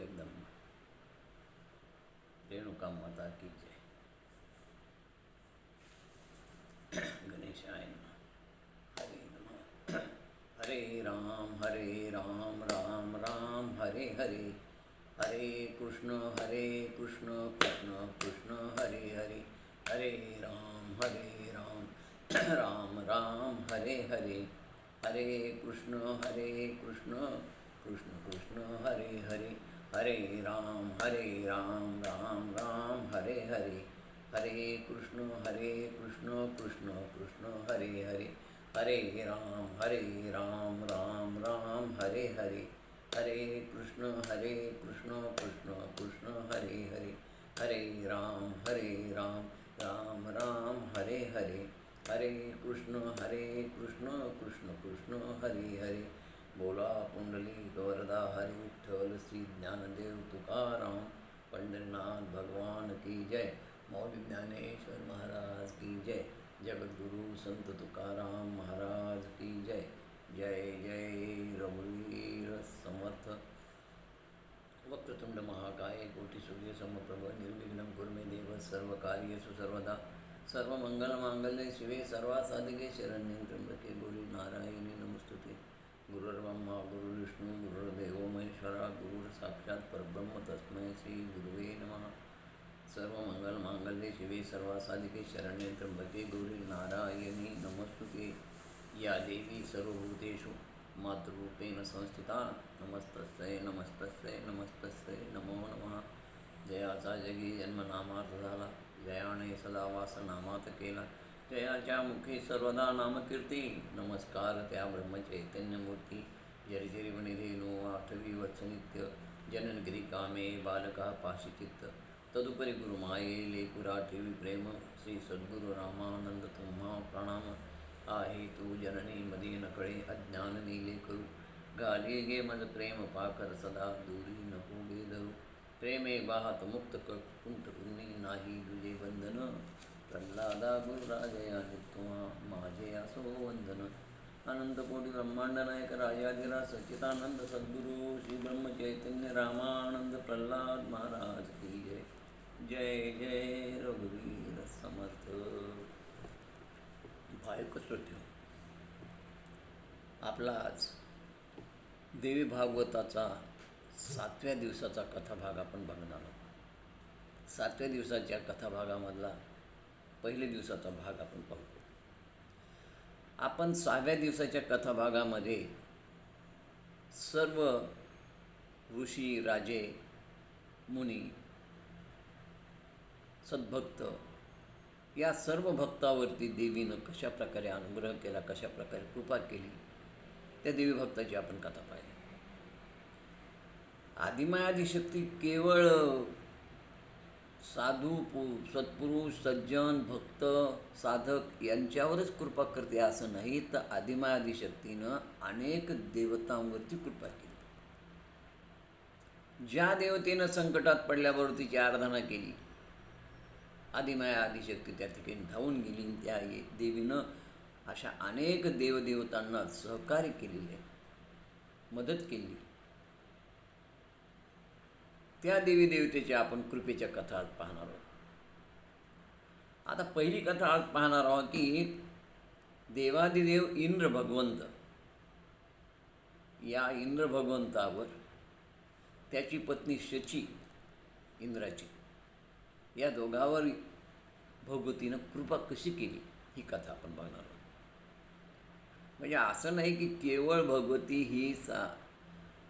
जगदम्बा। रेणुका माता की जय। गणेशाय नमः। हरे नमः। हरे राम राम राम हरे हरे, हरे कृष्ण कृष्ण कृष्ण हरे हरे, हरे राम राम राम हरे हरे, हरे कृष्ण कृष्ण कृष्ण हरे हरे, हरे राम राम राम हरे हरे, हरे कृष्ण कृष्ण कृष्ण हरे हरे, हरे राम राम राम हरे हरे, हरे कृष्ण कृष्ण कृष्ण हरे हरे, हरे राम राम राम हरे हरे, हरे कृष्ण कृष्ण कृष्ण हरे हरे। बोला पुंडलिक वरदा हरि विठ्ठल श्री ज्ञानदेव तुकाराम पंढरीनाथ भगवान की जय। मौली ज्ञानेश्वर महाराज की जय। जगद्गुरु संत तुकाराम महाराज की जय। जय जय रघुवीर समर्थ। वक्रतुंड महाकाय कोटि सूर्य समप्रभ निर्विघ्नं कुरु मे देव सर्वकार्येषु सर्वदा। सर्वमंगलमांगल्ये शिवे सर्वासाधिके शरण्ये त्र्यंबके गौरी नारायणी नमोस्तुते। गुरुर्ब्रह्मा गुरुर्विष्णू गुरुर्देवो महेश्वरा, गुरुर्साक्षात् परब्रह्म तस्मै श्री गुरुवे नमः। सर्वमंगलमांगल्ये शिवे सर्वासाधिके शरण्ये त्र्यंबके गौरी नारायणी नमोस्तुते। या देवी सर्वभूतेषु मातृरूपेण संस्थिता, नमस्तस्यै नमस्तस्यै नमस्तस्यै नमो नमः। जयाचा जगी जन्म नामार्थ झाला, जयाने सदा वास नामात केला, जयाच्या मुखी सर्वदा नामकीर्ती, नमस्कार त्या ब्रह्मचैतन्यमूर्ती। जरी वनिधेनो आठवी वत्सनित्य, जननगिरी कामे बालका पाशिचित्त, तदुपरी गुरुमाये लेकुरा ठेवी प्रेम, श्री सद्गुरु रामानंद तुम्हा प्रणाम। आहे तू जननी मदी नकळे अज्ञान नीले करू, गाली गे मज प्रेम पाकर सदा दूरी नको गे धरू, प्रेमे बाहत मुक्त कुंठ कुन्नी नाही दुजे बंधन, प्रल्हादा गुरुराजया नित्वा माझे असो वंदन। अनंत कोटी ब्रह्मांड नायक राजाधिराज सच्चिदानंद सद्गुरु श्री ब्रह्मचैतन्य रामानंद प्रल्हाद महाराज की जय। जय जय रघुवीर समर्थ। भाविक श्रोते, आपला आज देवी भागवताचा 7व्या दिवसाचा कथाभाग आपण बघणार आहोत। 7व्या दिवसाच्या कथाभागामधला पहिल्या दिवसाचा भाग आपण पाहू। आपण 6व्या दिवसाच्या कथाभागामध्ये सर्व ऋषी राजे मुनी सद्भक्त या सर्व भक्तावरती देवीनं कशा प्रकारे अनुग्रह केला, कशा प्रकारे कृपा केली, त्या देवी भक्ताची आपण कथा पाहिली। आदिमायादिशक्ती केवळ साधू सत्पुरुष सज्जन भक्त साधक यांच्यावरच कृपा करते असं नाही, तर आदिमायादिशक्तीनं अनेक देवतांवरती कृपा केली। ज्या देवतेनं संकटात पडल्यावर तिची आराधना केली, आदिमाया आदिशक्ती त्या ठिकाणी धावून गेली। त्या देवीनं अशा अनेक देवदेवतांना सहकार्य केलेले, मदत केली। त्या देवी देवतेच्या आपण कृपेच्या कथा आज पाहणार आहोत। आता पहिली कथा आज पाहणार आहोत की देवादिदेव इंद्र भगवंत, या इंद्र भगवंतावर त्याची पत्नी शची इंद्राची, या दोघांवर भगवतीनं कृपा कशी केली ही कथा आपण बघणार आहोत। म्हणजे असं नाही की केवळ भगवती ही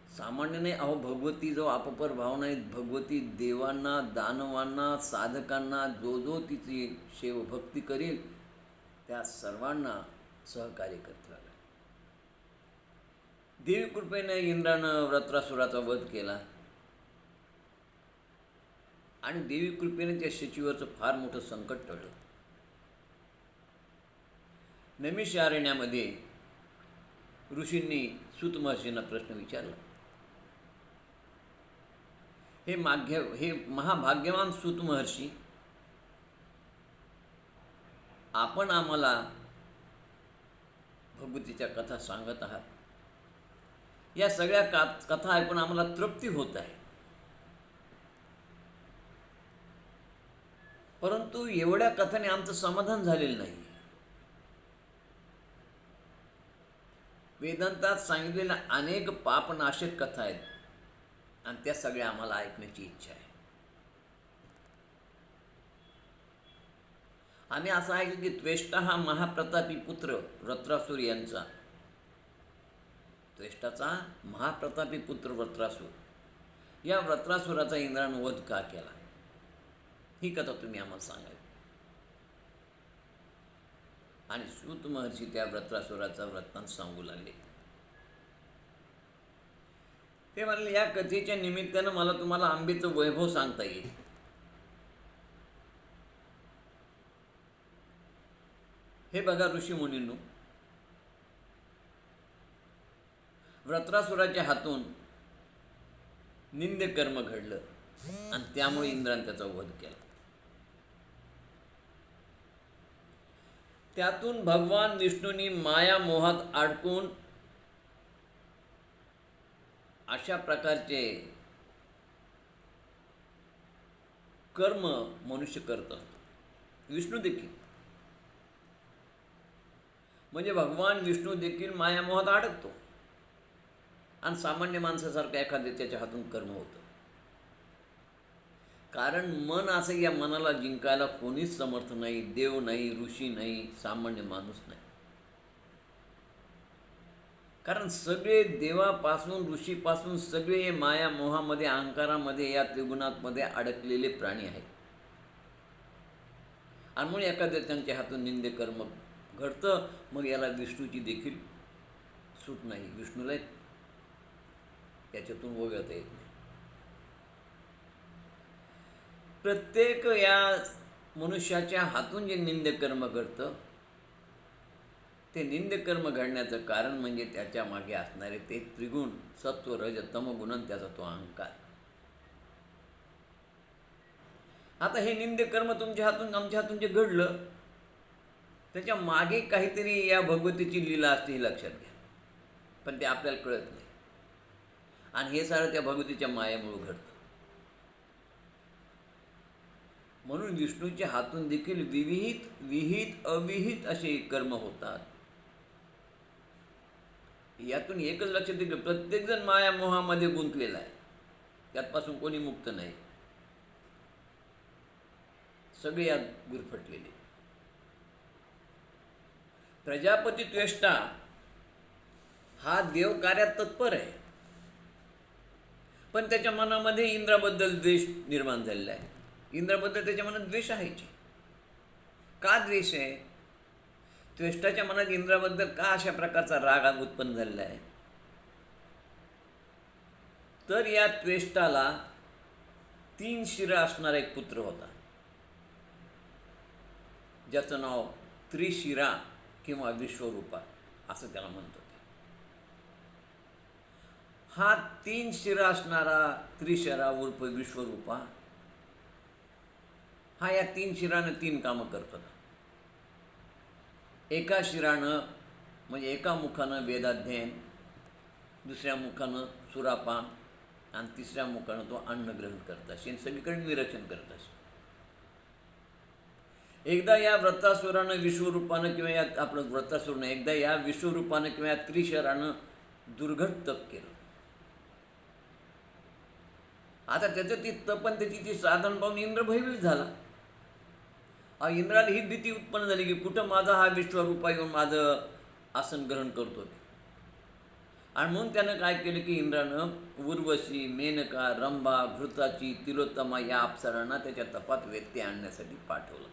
सामान्य नाही, अहो भगवती जो अपपर भाव नाही, भगवती देवांना दानवांना साधकांना जो तिची भक्ती करेल त्या सर्वांना सहकार्य करते। देवी कृपेने इंद्रानं वृत्रासुराचा वध केला आणि देवी कृपेने त्या शचीवरचं फार मोठं संकट टळलं। नैमिषारण्यामध्ये ऋषींनी सूत महर्षींना प्रश्न विचारला। हे महाभाग्यवान सूत महर्षी, आपण आम्हाला भगवतीच्या कथा सांगत आहात, या सगळ्या कथा ऐकून आम्हाला तृप्ती होत आहे, परंतु एवढ्या कथाने आमचं समाधान झालेलं नाही. वेदांतात सांगितलेल्या अनेक पापनाशक कथा आहेत आणि त्या सगळ्या आम्हाला ऐकण्याची इच्छा आहे. आम्ही असं ऐकलं की त्वेष्टा हा महाप्रतापी पुत्र वृत्रासूर यांचा, त्वेष्टाचा महाप्रतापी पुत्र वृत्रासूर, या वृत्रासुराचा इंद्रानं वध का केला, ही कथा तुम्ही आम्हाला सांगायची. आणि सूत महर्षी त्या वृत्रासुराचा वृत्तांत सांगू लागले. ते म्हणाले, या कथेच्या निमित्तानं मला तुम्हाला आंबेचं वैभव सांगता येईल. हे बघा ऋषीमुनींनो, वृत्रासुराच्या हातून निंद्य कर्म घडलं आणि त्यामुळे इंद्राने त्याचा वध केला. त्यातून भगवान विष्णूंनी माया मोहात अडकून अशा प्रकारचे कर्म मनुष्य करत असतो. विष्णू देखील, म्हणजे भगवान विष्णू देखील मायामोहात अडकतो आणि सामान्य माणसासारखं एखाद्या त्याच्या हातून कर्म होतं. कारण मन असं, या मनाला जिंकायला कोणीच समर्थ नाही. देव नाही, ऋषी नाही, सामान्य माणूस नाही. कारण सगळे देवापासून ऋषीपासून सगळे माया मोहामध्ये, अहंकारामध्ये, या त्रिगुणांमध्ये अडकलेले प्राणी आहेत. आणि म्हणून एखाद्या त्यांच्या हातून निंदे कर्म घडतं. मग याला विष्णूची देखील सूट नाही. विष्णूला याच्यातून वगळता येत नाही. प्रत्येक या मनुष्याच्या हातून जे निंद्य कर्म घडतं, ते निंद्य कर्म घडण्याचं कारण म्हणजे त्याच्या मागे असणारे ते त्रिगुण, सत्व, रज, तम गुण, त्याचा तो अहंकार. आता हे निंद्य कर्म तुमच्या हातून, आमच्या हातून जे घडलं, त्याच्या मागे काहीतरी या भगवतीची लीला असते, ही लक्षात घ्या. पण ते आपल्याला कळत नाही. आणि हे सारं त्या भगवतीच्या मायेमुळे घडतं. म्हणून विष्णूच्या हातून देखील विविध, विहित, अविहित असे कर्म होतात. यातून एकच लक्षात येतं, प्रत्येकजण माया मोहामध्ये गुंतलेला आहे. त्यातपासून कोणी मुक्त नाही. सगळे यात गुरफटलेले. प्रजापती त्वेष्टा हा देव कार्यात तत्पर आहे, पण त्याच्या मनामध्ये इंद्राबद्दल द्वेष निर्माण झालेला आहे. इंद्राबद्दल त्याच्या मनात द्वेष आहे. का द्वेष आहे? त्वेष्टाच्या मनात इंद्राबद्दल का अशा प्रकारचा राग उत्पन्न झालेला आहे? तर या त्वेष्टाला 3 शिरा असणारा एक पुत्र होता, ज्याचं नाव त्रिशिरा किंवा विश्वरूपा असं त्याला म्हणतात. हा 3 शिरा असणारा त्रिशिरा उर्फ विश्वरूपा हा या 3 शिरानं 3 कामं करतो. एका शिरानं म्हणजे एका मुखानं वेदाध्ययन, दुसऱ्या मुखानं सुरापान आणि तिसऱ्या मुखानं तो अन्न ग्रहण करत असे, सगळीकडे निरीक्षण करत असे. एकदा या वृत्रासुरानं विश्वरूपानं किंवा या आपलं वृत्रासुरानं एकदा या विश्वरूपानं किंवा या त्रिशरानं दुर्घट तप केलं. आता त्याचं ती तप आणि त्याची ती साधन पाहून इंद्र भयभीत झाला. इंद्राला ही भीती उत्पन्न झाली की कुठं माझा हा विश्वरूपा येऊन माझं आसन ग्रहण करतो. आणि म्हणून त्यानं काय केलं की इंद्रानं उर्वशी, मेनका, रंभा, घृताची, तिलोत्तमा या अप्सरांना त्याच्या तपात व्यत्यय आणण्यासाठी पाठवलं.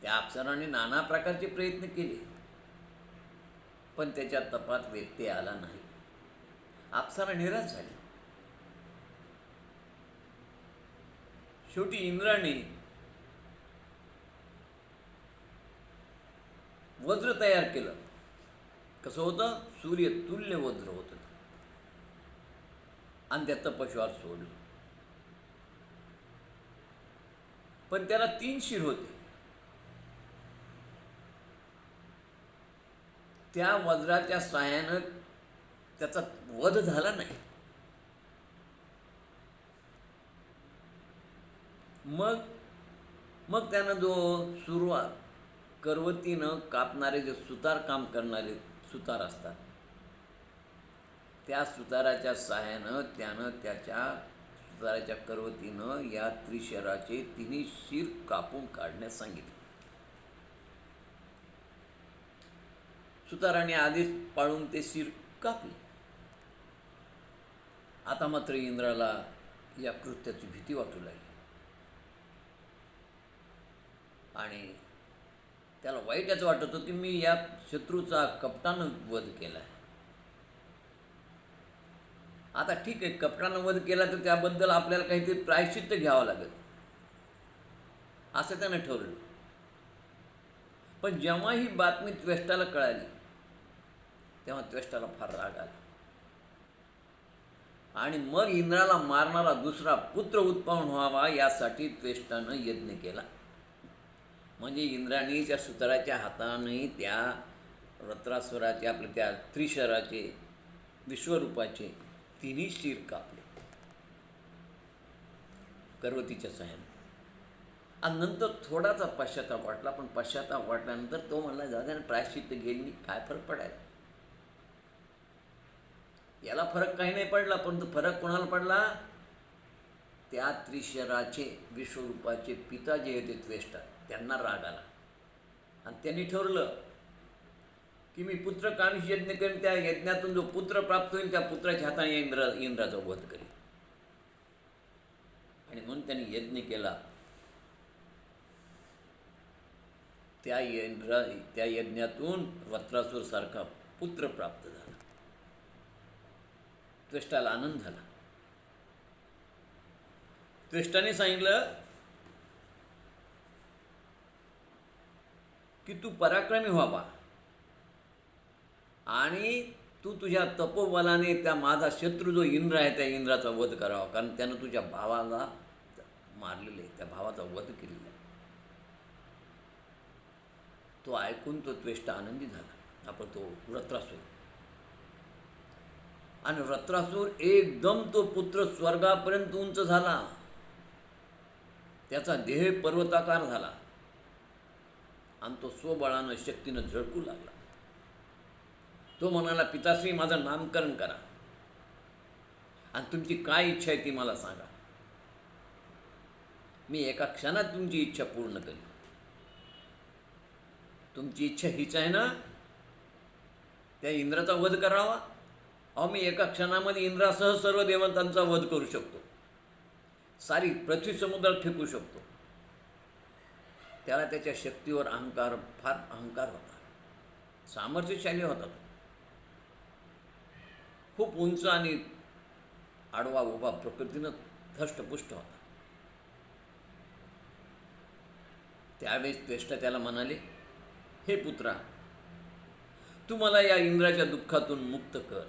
त्या अप्सरांनी नाना प्रकारचे प्रयत्न केले, पण त्याच्या तपात व्यत्यय आला नाही. अप्सरा निराश झाली. शेवटी इंद्राने वज्र तयार केलं. कसं होतं? सूर्य तुल्य वज्र होतं आणि त्या तपश्वार सोडलं. पण त्याला 3 शिर होते. त्या वज्राच्या साहाय्यानं त्याचा वध झाला नाही. मग मग त्यानं जो सुरुवात करवतीनं कापणारे जे सुतार काम करणारे सुतार असतात, त्या सुताराच्या सहाय्यानं त्यानं त्याच्या सुताराच्या करवतीनं या त्रिशराचे तिन्ही शिर कापून काढण्यास सांगितले. सुताराने आधीच पाळून ते शिर कापले. आता मात्र इंद्राला या कृत्याची भीती वाटू लागली आणि त्याला वाईट याचं वाटत होतं की मी या शत्रूचा कपटानं वध केला आहे. आता ठीक आहे, कपटानं वध केला तर त्याबद्दल आपल्याला काहीतरी प्रायश्चित्त घ्यावं लागेल असं त्यानं ठरवलं. पण जेव्हा ही बातमी त्वेष्टाला कळाली तेव्हा त्वेष्टाला फार राग आला आणि मग इंद्राला मारणारा दुसरा पुत्र उत्पन्न व्हावा यासाठी त्वेष्टानं यज्ञ केला. म्हणजे इंद्राने त्या सुताराच्या हाताने त्या वृत्रासुराचे आपले त्या त्रिशराचे विश्वरूपाचे तिन्ही शिर कापले करवतीच्या सहाय्याने. आणि नंतर थोडासा पश्चाताप वाटला, पण पश्चाताप वाटल्यानंतर तो म्हणला जागा प्रायश्चित्त घेईन, काय फरक पडायला, याला फरक काही नाही पडला. परंतु फरक कोणाला पडला, त्या त्रिशराचे विश्वरूपाचे पिता जे होते त्वेष्टा, त्यांना राग आला आणि त्यांनी ठरवलं की मी पुत्र कामिष यज्ञ करेन, त्या यज्ञातून जो पुत्र प्राप्त होईल त्या पुत्राच्या हाताने इंद्राचा वध करेन. आणि म्हणून त्यांनी यज्ञ केला. त्या यज्ञातून वृत्रासुर सारखा पुत्र प्राप्त झाला. त्वेष्टाला आनंद झाला. त्वेष्टाने सांगितलं की तू पराक्रमी व्हावा आणि तू तुझ्या तपोबलाने त्या माझा शत्रू जो इंद्र आहे त्या इंद्राचा वध करावा, कारण त्यानं तुझ्या भावाला मारलेलं आहे, त्या भावाचा वध केलेला आहे. तो ऐकून तो त्वेष्टा आनंदी झाला. आपण तो वृत्रासूर, आणि वृत्रासूर एकदम तो पुत्र स्वर्गापर्यंत उंच झाला, त्याचा देह पर्वताकार झाला आणि तो स्वबळानं शक्तीनं झळकू लागला. तो म्हणाला, पिताश्री माझं नामकरण करा आणि तुमची काय इच्छा आहे ती मला सांगा, मी एका क्षणात तुमची इच्छा पूर्ण करीन. तुमची इच्छा हीच आहे ना, त्या इंद्राचा वध करावा? अहो, मी एका क्षणामध्ये इंद्रासह सर्व देवतांचा वध करू शकतो, सारी पृथ्वी समुद्रात फेकू शकतो. त्याला त्याच्या शक्तीवर फार अहंकार होता, सामर्थ्यशाली होता. तो खूप उंच आणि आडवा उभा प्रकृतीनं धष्टपुष्ट होता. त्यावेळेस त्वेष्टा त्याला म्हणाले, हे पुत्रा, तू मला या इंद्राच्या दुःखातून मुक्त कर,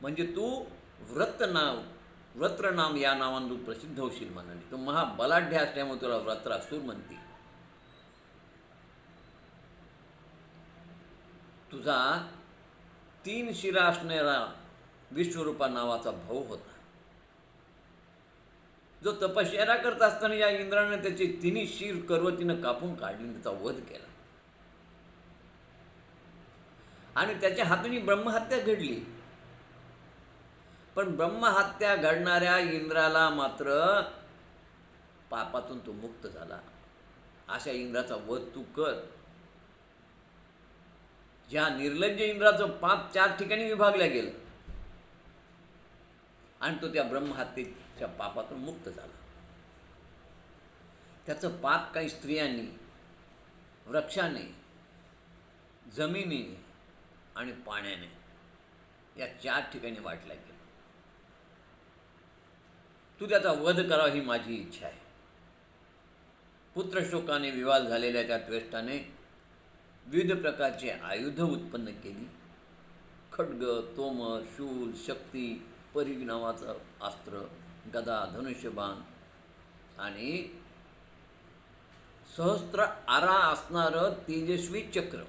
म्हणजे तू व्रत्रनाम या नावानं तू प्रसिद्ध होशील म्हणाले. तो महाबलाढ्य असल्यामुळे तुला व्रत्रासूर म्हणतील. तुझा 3 शिरा असणारा विश्वरूपा नावाचा भाऊ होता, जो तपश्चर्या करत असताना या इंद्राने त्याचे तिन्ही शिर करवतीनं कापून काढले, त्याचा वध केला आणि त्याच्या हातून ब्रह्महत्या घडली. पण ब्रह्महत्या घडणाऱ्या इंद्राला मात्र पापातून तो मुक्त झाला. अशा इंद्राचा वध तू कर. ज्या निर्लज्ज इंद्राचं पाप 4 ठिकाणी विभागल्या गेलं आणि तो त्या ब्रह्महत्येच्या पापातून मुक्त झाला. त्याचं पाप काही स्त्रियांनी, वृक्षाने, जमिनीने आणि पाण्याने या 4 ठिकाणी वाटल्या गेलं. तू त्याचा वध करावा ही माझी इच्छा आहे. पुत्रशोकाने विवाद झालेल्या त्या त्वेष्टाने विविध प्रकारचे आयुध उत्पन्न केली. खड्ग, तोमर, शूल, शक्ती, परिघ नावाचं अस्त्र, गदा, धनुष्यबाण आणि सहस्त्र आरा असणारं तेजस्वी चक्र,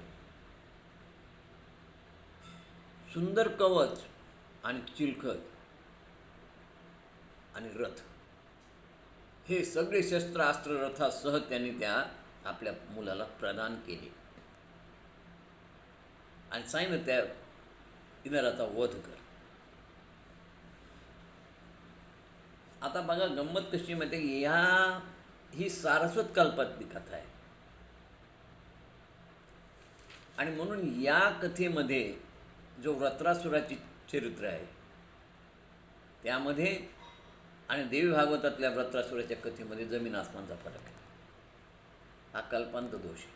सुंदर कवच आणि चिलखत आणि रथ, हे सगळे शस्त्रास्त्र रथासह त्यांनी त्या आपल्या मुलाला प्रदान केले आणि सांगितलं त्या इंद्राचा वध कर. आता बघा गंमत कशी माहिती, ही सारस्वत कल्पातली कथा आहे आणि म्हणून या कथेमध्ये जो वृत्रासुराची चरित्र आहे त्यामध्ये आणि देवी भागवतातल्या वृत्रासुराच्या कथेमध्ये जमीन आसमानचा फरक आहे. हा कल्पांत दोष आहे.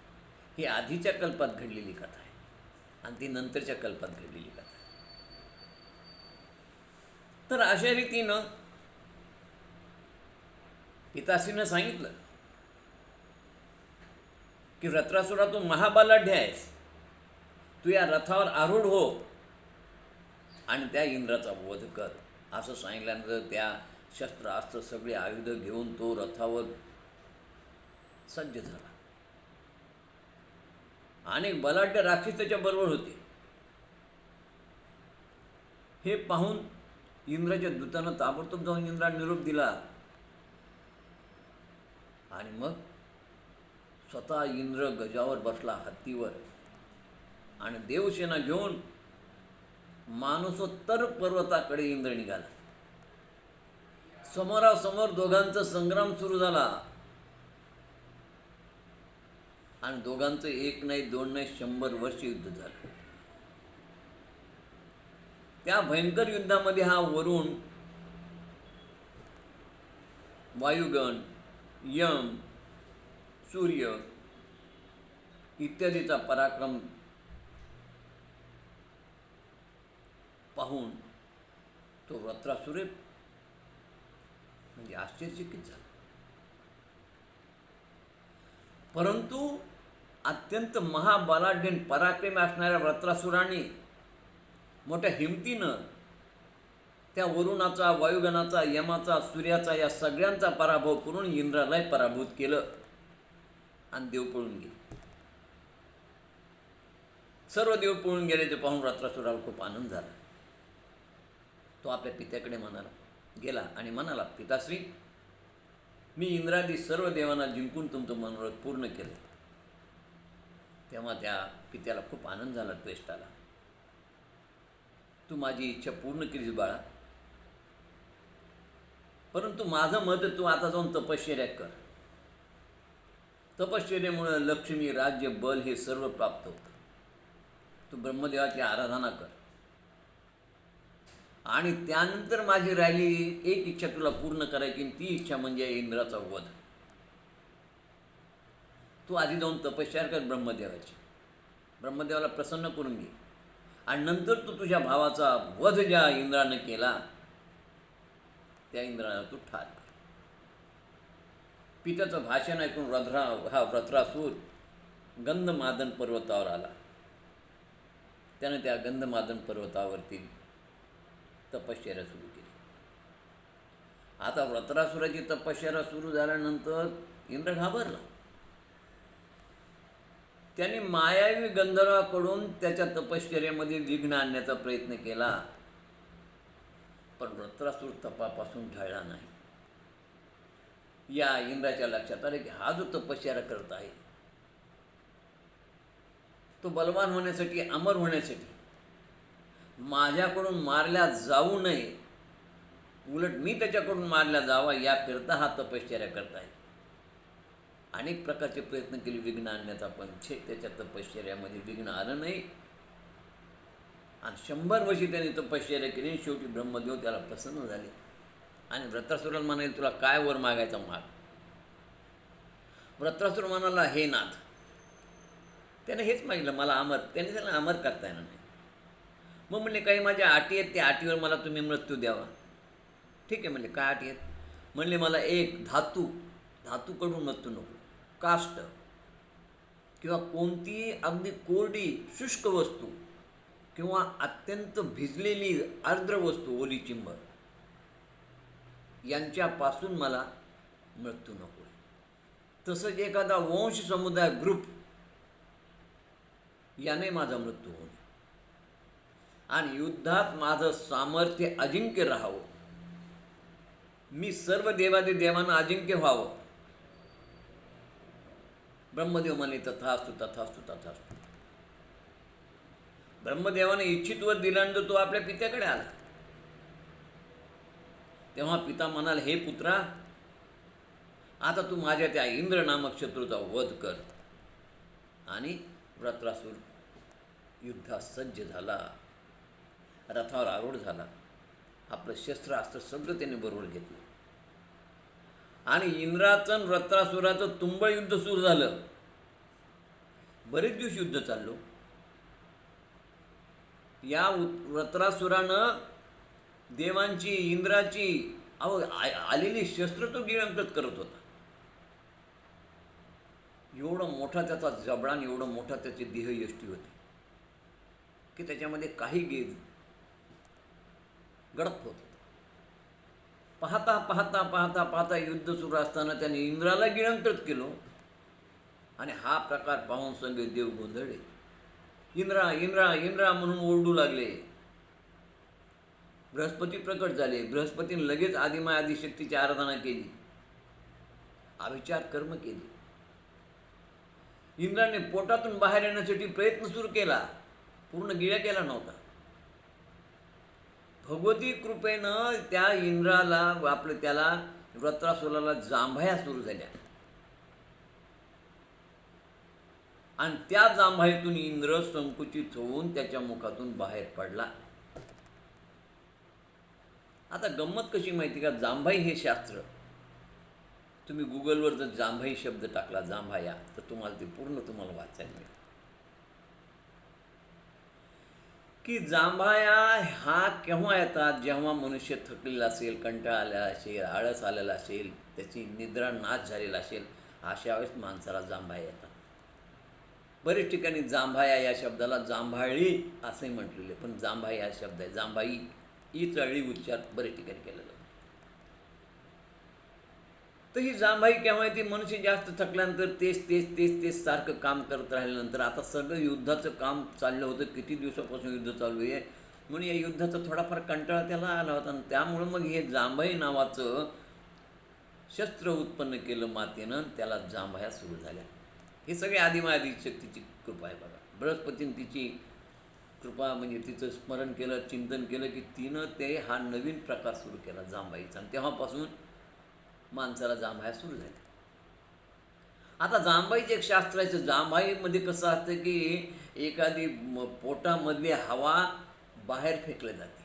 ही आधीच्या कल्पात घडलेली कथा आहे आणि ती नंतरच्या कल्पात घडलेली कथा आहे. तर अशा रीतीनं पिताश्रीनं सांगितलं की वृत्रासुरा तू महाबलाढ्य आहेस, तू या रथावर आरूढ हो आणि त्या इंद्राचा वध कर. असं सांगितल्यानंतर त्या शस्त्रास्त्र सगळे आयुध घेऊन तो रथावर सज्ज झाला. अनेक बलाढ्य राक्षस त्याच्या बरोबर होते. हे पाहून इंद्राच्या दूतानं ताबडतोब जाऊन इंद्राला निरोप दिला आणि मग स्वतः इंद्र गजावर बसला हत्तीवर आणि देवसेना घेऊन मानसोत्तर पर्वताकडे इंद्र निघाला. समोरासमोर दोघांचा संग्राम सुरू झाला आणि दोघांचं एक नाही दोन नाही 100 वर्ष युद्ध झालं. त्या भयंकर युद्धामध्ये हा वरुण, वायुगण, यम, सूर्य इत्यादीचा पराक्रम पाहून तो वृत्रासुर म्हणजे आश्चर्यचकित झाला. परंतु अत्यंत महाबलाढ्य पराक्रमी असणाऱ्या वृत्रासुराने मोठ्या हिमतीनं त्या वरुणाचा, वायुगणाचा, यमाचा, सूर्याचा या सगळ्यांचा पराभव करून इंद्रालाही पराभूत केलं आणि देव पळून गेले. सर्व देव पळून गेले. पाहून वृत्रासुराला खूप आनंद झाला. तो आपल्या पित्याकडे गेला आणि म्हणाला, पिताश्री, मी इंद्रादी सर्व देवांना जिंकून तुमचं मनोरथ पूर्ण केलं. तेव्हा त्या पित्याला खूप आनंद झाला, द्वेष आला. तू माझी इच्छा पूर्ण केलीस बाळा, परंतु माझं मत तू आता जाऊन तपश्चर्या कर. तपश्चर्येमुळे लक्ष्मी, राज्य, बल हे सर्व प्राप्त होतं. तू ब्रह्मदेवाची आराधना कर आणि त्यानंतर माझी राहिली एक इच्छा तुला पूर्ण करायची, ती इच्छा म्हणजे इंद्राचा वध. तू आधी जाऊन तपश्चर्या कर ब्रह्मदेवाची, ब्रह्मदेवाला प्रसन्न करून घे आणि नंतर तू तुझ्या भावाचा वध ज्या इंद्रानं केला त्या इंद्राला तू ठार कर. पित्याचं भाषण ऐकून वृत्रासुर गंधमादन पर्वतावर आला. त्यानं त्या गंधमादन पर्वतावरती तपश्चर्या सुरू केली. आता वृत्रासुराची तपश्चर्या सुरू झाल्यानंतर इंद्र घाबरला. त्याने मायावी गंधर्वाकडून त्याच्या तपश्चर्यामध्ये विघ्न आणण्याचा प्रयत्न केला, पण वृत्रासुर तपापासून ढळला नाही. या इंद्राच्या लक्षात आले की हा जो तपश्चर्या करत आहे तो बलवान होण्यासाठी, अमर होण्यासाठी, माझ्याकडून मारल्या जाऊ नये, उलट मी त्याच्याकडून मारल्या जावा याकरता हा तपश्चर्या करत आहे. अनेक प्रकारचे प्रयत्न केले विघ्न आणण्याचा, पण त्याच्या तपश्चर्यामध्ये विघ्न आलं नाही आणि 100 वर्षी त्याने तपश्चर्या केली. शेवटी ब्रह्मदेव त्याला प्रसन्न झाले आणि वृत्रासुराला म्हणाले, तुला काय वर मागायचा माग. वृत्रासुर म्हणाला, हे नाथ, त्याने हेच मागितलं, मला अमर. त्याने त्याला अमर करता येणार नाही. मग म्हणले, काही माझ्या अटी आहेत, त्या अटीवर मला तुम्ही मृत्यू द्यावा. ठीक आहे म्हणले, काय अटी आहेत. म्हणले, मला एक धातूकडून मृत्यू नको, काष्ट किंवा कोणतीही अगदी कोरडी शुष्क वस्तू किंवा अत्यंत भिजलेली आर्द्र वस्तू, ओली चिंब, यांच्यापासून मला मृत्यू नको. तसंच एखादा वंश समुदाय ग्रुप याने माझा मृत्यू होणे आणि युद्धात माझं सामर्थ्य अजिंक्य राहावं मी सर्व देवादी देवांना अजिंक्य व्हावं. ब्रह्मदेव म्हणे तथास्तु तथास्तु तथास्तु. ब्रह्मदेवाने इच्छित वर दिल्यानंतर तो आपल्या पित्याकडे आला. तेव्हा पिता म्हणाल, हे पुत्रा, आता तू माझ्या त्या इंद्र नामक शत्रूचा वध कर. आणि वृत्रासूर युद्धात सज्ज झाला, रथावर आरूढ झाला. आपलं शस्त्रास्त्र सगळं त्याने बरोबर घेतलं आणि इंद्राचं आणि वृत्रासुराचं तुंबळ युद्ध सुरू झालं. बरेच दिवस युद्ध चाललो. या वृत्रासुरानं देवांची, इंद्राची आलेली शस्त्र तो गिळंकृत करत होता. एवढा मोठा त्याचा जबडा आणि एवढं मोठा त्याची देहयष्टी होती की त्याच्यामध्ये काही गडप होत. पाहता पाहता पाहता पाहता युद्ध सुरू असताना त्याने इंद्राला गिळंकृत केलं. आणि हा प्रकार पाहून सगळे देव गोंधळले. इंद्रा इंद्रा इंद्रा म्हणून ओरडू लागले. बृहस्पती प्रकट झाले. बृहस्पतीने लगेच आदिमाय आदिशक्तीची आराधना केली, अविचार कर्म केली. इंद्राने पोटातून बाहेर येण्यासाठी प्रयत्न सुरू केला, पूर्ण गिळ्या केला नव्हता. भगवती कृपेनं त्या इंद्राला त्याला वृत्रासुराला जांभया सुरू झाल्या आणि त्या जांभईतून इंद्र संकुचित होऊन त्याच्या मुखातून बाहेर पडला. आता गंमत कशी माहिती का, जांभई हे शास्त्र तुम्ही गुगलवर जर जांभई शब्द टाकला, जांभया, तर तुम्हाला ते पूर्ण वाचायला मिळेल की जांभया हा केव्हा येतात, जेव्हा मनुष्य थकलेला असेल, कंटाळा आलेला असेल, आळस आलेला असेल, त्याची निद्रा नाश झालेला असेल, अशा वेळेस माणसाला जांभया येतात. बरेच ठिकाणी जांभया या शब्दाला जांभाळी असंही म्हटलेले, पण जांभाई हा शब्द आहे. जांभाई ही चळी उच्चार बरेच ठिकाणी केला जातो. तर ही जांभाई केव्हा येते, मनुष्य जास्त थकल्यानंतर तेच तेच तेच तेच सारखं काम करत राहिल्यानंतर. आता सगळं युद्धाचं काम चाललं होतं, किती दिवसापासून युद्ध चालू आहे, म्हणून या युद्धाचा थोडाफार कंटाळा त्याला आला होता. आणि त्यामुळं मग हे जांभाई नावाचं शस्त्र उत्पन्न केलं मातेनं, त्याला जांभया सुरू झाल्या. हे सगळे आदिमाय आदिशक्तीची कृपा आहे बघा. बृहस्पतीने तिची कृपा म्हणजे तिचं स्मरण केलं, चिंतन केलं की तिनं ते हा नवीन प्रकार सुरू केला जांभाईचा. आणि तेव्हापासून माणसाला जांभया सुरू झाल्या. आता जांभाईचं एक शास्त्राचं, जांभाईमध्ये कसं असतं की एखादी पोटामधली हवा बाहेर फेकली जाते